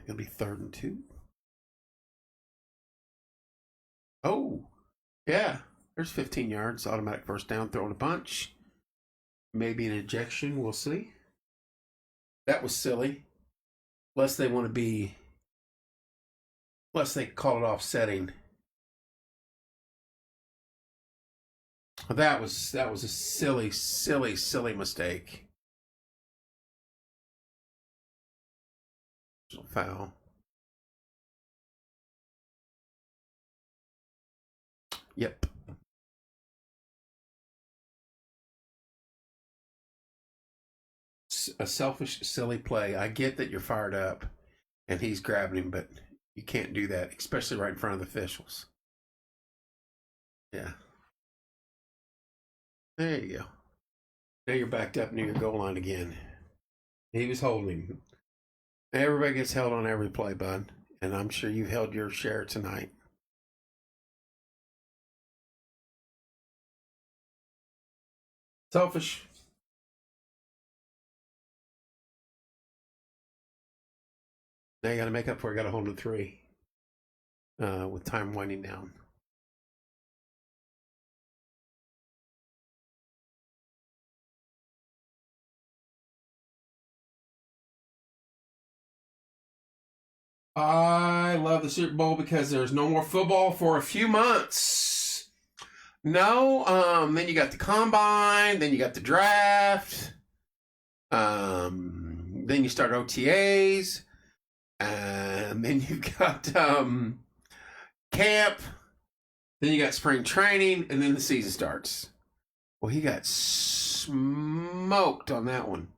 Gonna be 3rd and 2. Oh, yeah. There's 15 yards, automatic first down, throwing a punch. Maybe an ejection, we'll see. That was silly. Unless they want to be, unless they call it offsetting. That was a silly mistake. Foul. Yep. A selfish, silly play. I get that you're fired up and he's grabbing him, but you can't do that, especially right in front of the officials. Yeah. There you go. Now you're backed up near your goal line again. He was holding him. Everybody gets held on every play, bud. And I'm sure you've held your share tonight. Selfish. Now you got to make up for it. Got to hold to 3 with time winding down. I love the Super Bowl because there's no more football for a few months. No, then you got the combine, then you got the draft, then you start OTAs, and then you've got camp, then you got spring training, and then the season starts. Well, he got smoked on that one.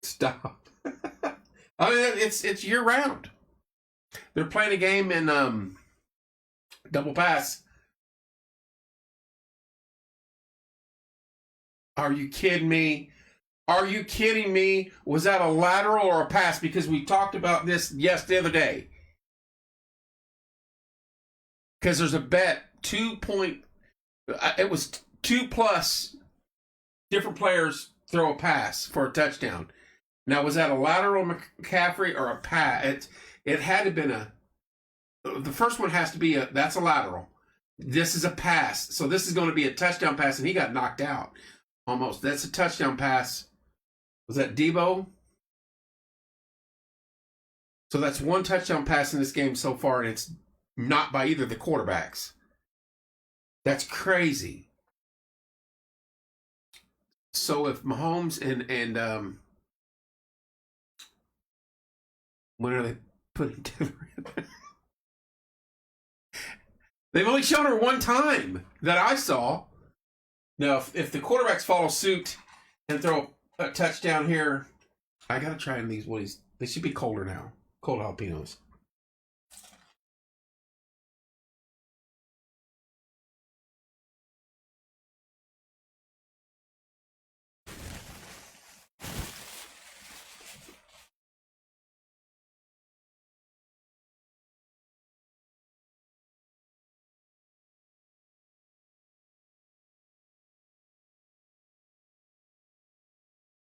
Stop. I mean, it's year round. They're playing a game in double pass. Are you kidding me? Are you kidding me? Was that a lateral or a pass? Because we talked about this, the other day. Because there's a bet, it was 2+ different players throw a pass for a touchdown. Now, was that a lateral McCaffrey or a pass? It had to have been the first one has to be that's a lateral. This is a pass. So this is going to be a touchdown pass, and he got knocked out. Almost. That's a touchdown pass. Was that Debo? So that's one touchdown pass in this game so far, and it's not by either of the quarterbacks. That's crazy. So if Mahomes and when are they putting together? They've only shown her one time that I saw. Now, if the quarterbacks follow suit and throw a touchdown here, I gotta try them these ones. They should be colder now. Cold jalapenos.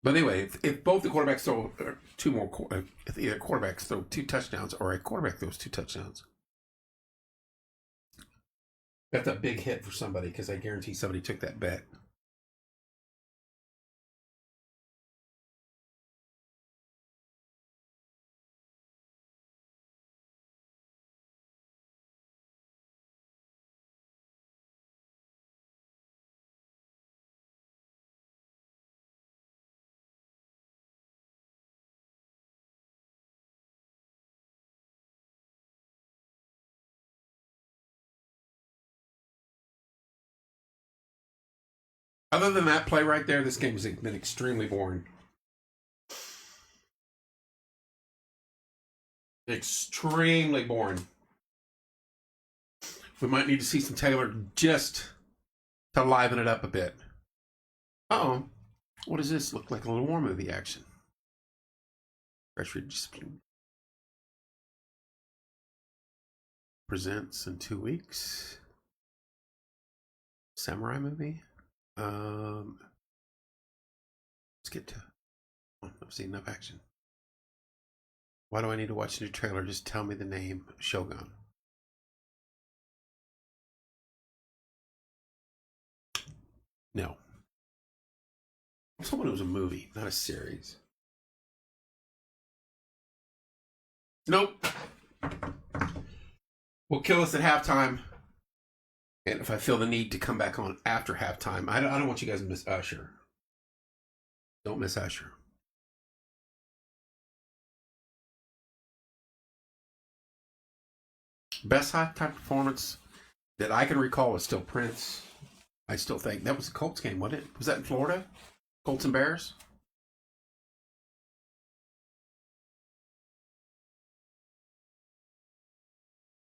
But anyway, if both the quarterbacks throw two more, if either quarterbacks throw 2 touchdowns or a quarterback throws 2 touchdowns, that's a big hit for somebody because I guarantee somebody took that bet. Other than that play right there, this game has been extremely boring. Extremely boring. We might need to see some Taylor just to liven it up a bit. Uh-oh. What does this look like? A little war movie action. Pressure Discipline presents in 2 weeks. Samurai movie. Let's get to. I've seen enough action. Why do I need to watch a new trailer? Just tell me the name. Shogun. No. I was hoping it was a movie, not a series. Nope. Will kill us at halftime. And if I feel the need to come back on after halftime, I don't want you guys to miss Usher. Don't miss Usher. Best halftime performance that I can recall is still Prince. I still think that was the Colts game, wasn't it? Was that in Florida? Colts and Bears?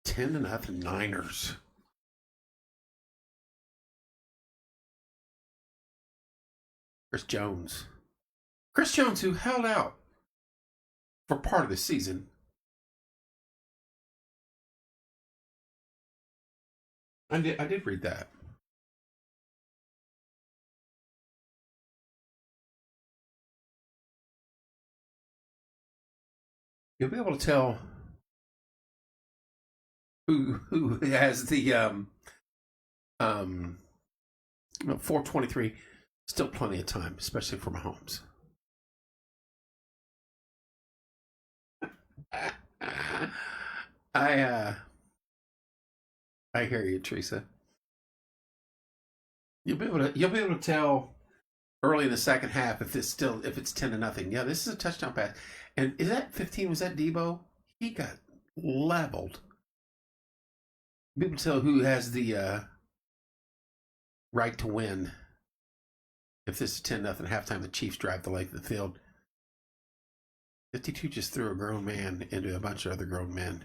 $10 to nothing Niners. Chris Jones. Chris Jones, who held out for part of the season. I did read that. You'll be able to tell who has the 423. Still plenty of time, especially for Mahomes. I hear you, Teresa. You'll be able to tell early in the second half if it's 10 to nothing. Yeah, this is a touchdown pass. And is that 15? Was that Debo? He got leveled. Be able to tell who has the right to win. If this is 10 nothing halftime, the Chiefs drive the length of the field. 52 just threw a grown man into a bunch of other grown men.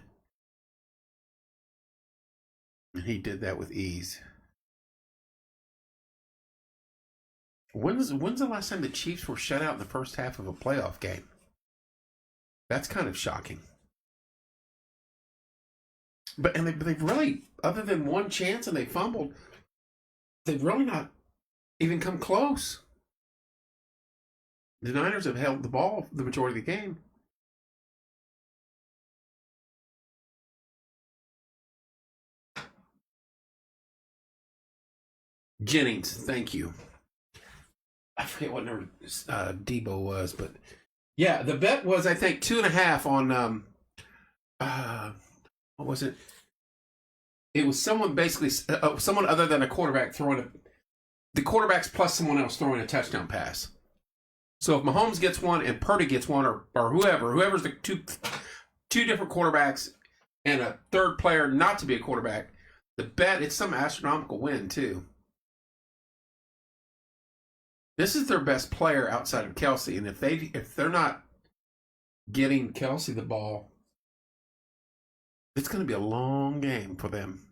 And he did that with ease. When's the last time the Chiefs were shut out in the first half of a playoff game? That's kind of shocking. But they've really, other than one chance and they fumbled, they've really not even come close. The Niners have held the ball the majority of the game. Jennings, thank you. I forget what number Debo was, but yeah, the bet was I think 2.5 on what was it? It was someone basically someone other than a quarterback throwing the quarterbacks plus someone else throwing a touchdown pass. So if Mahomes gets one and Purdy gets one, or whoever's the two different quarterbacks and a third player not to be a quarterback, the bet it's some astronomical win too. This is their best player outside of Kelsey, and if they're not getting Kelsey the ball, it's going to be a long game for them.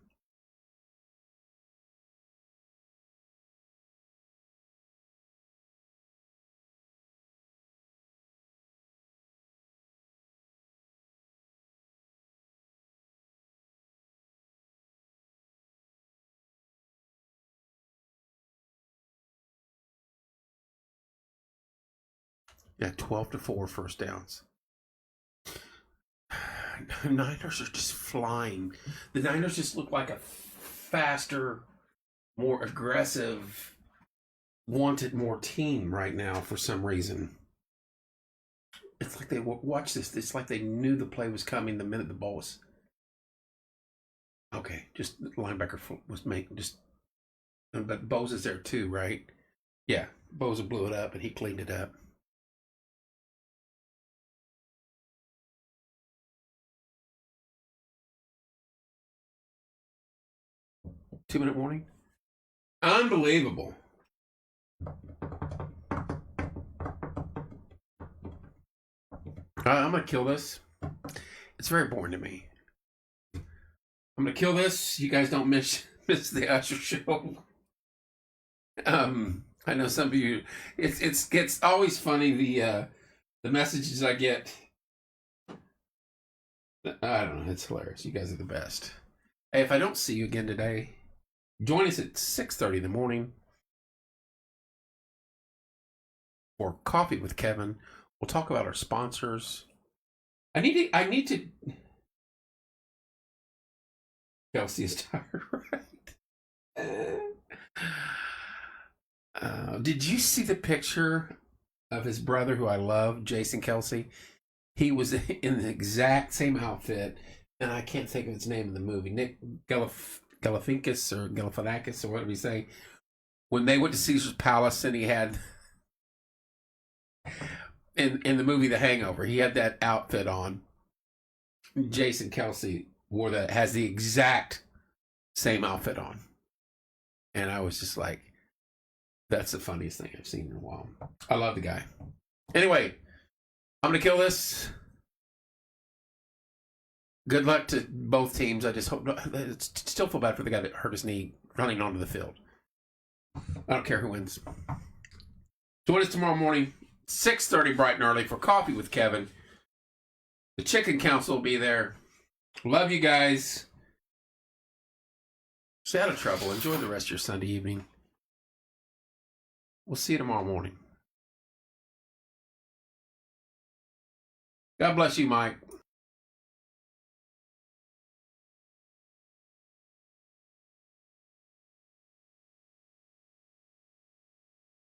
Yeah, 12-4 first downs. Niners are just flying. The Niners just look like a faster, more aggressive, wanted more team right now for some reason. It's like they watch this. It's like they knew the play was coming the minute the ball was. Okay, just linebacker was making just. But Bose is there too, right? Yeah, Bose blew it up and he cleaned it up. Two-minute warning. Unbelievable. I'm going to kill this. It's very boring to me. I'm going to kill this. You guys don't miss the Usher show. I know some of you, it's always funny, the messages I get. I don't know. It's hilarious. You guys are the best. Hey, if I don't see you again today, join us at 6:30 in the morning for Coffee with Kevin. We'll talk about our sponsors. I need to. Kelsey is tired, right? Did you see the picture of his brother, who I love, Jason Kelsey? He was in the exact same outfit, and I can't think of his name in the movie. Nick Galifianakis or Galifianakis or whatever you say. When they went to Caesar's Palace, and he had in the movie The Hangover, he had that outfit on. Jason Kelsey has the exact same outfit on, and I was just like, that's the funniest thing I've seen in a while. I love the guy. Anyway, I'm going to kill this. Good luck to both teams. I just hope. Still feel bad for the guy that hurt his knee running onto the field. I don't care who wins. Join us tomorrow morning, 6:30 bright and early for Coffee with Kevin. The Chicken Council will be there. Love you guys. Stay out of trouble. Enjoy the rest of your Sunday evening. We'll see you tomorrow morning. God bless you, Mike.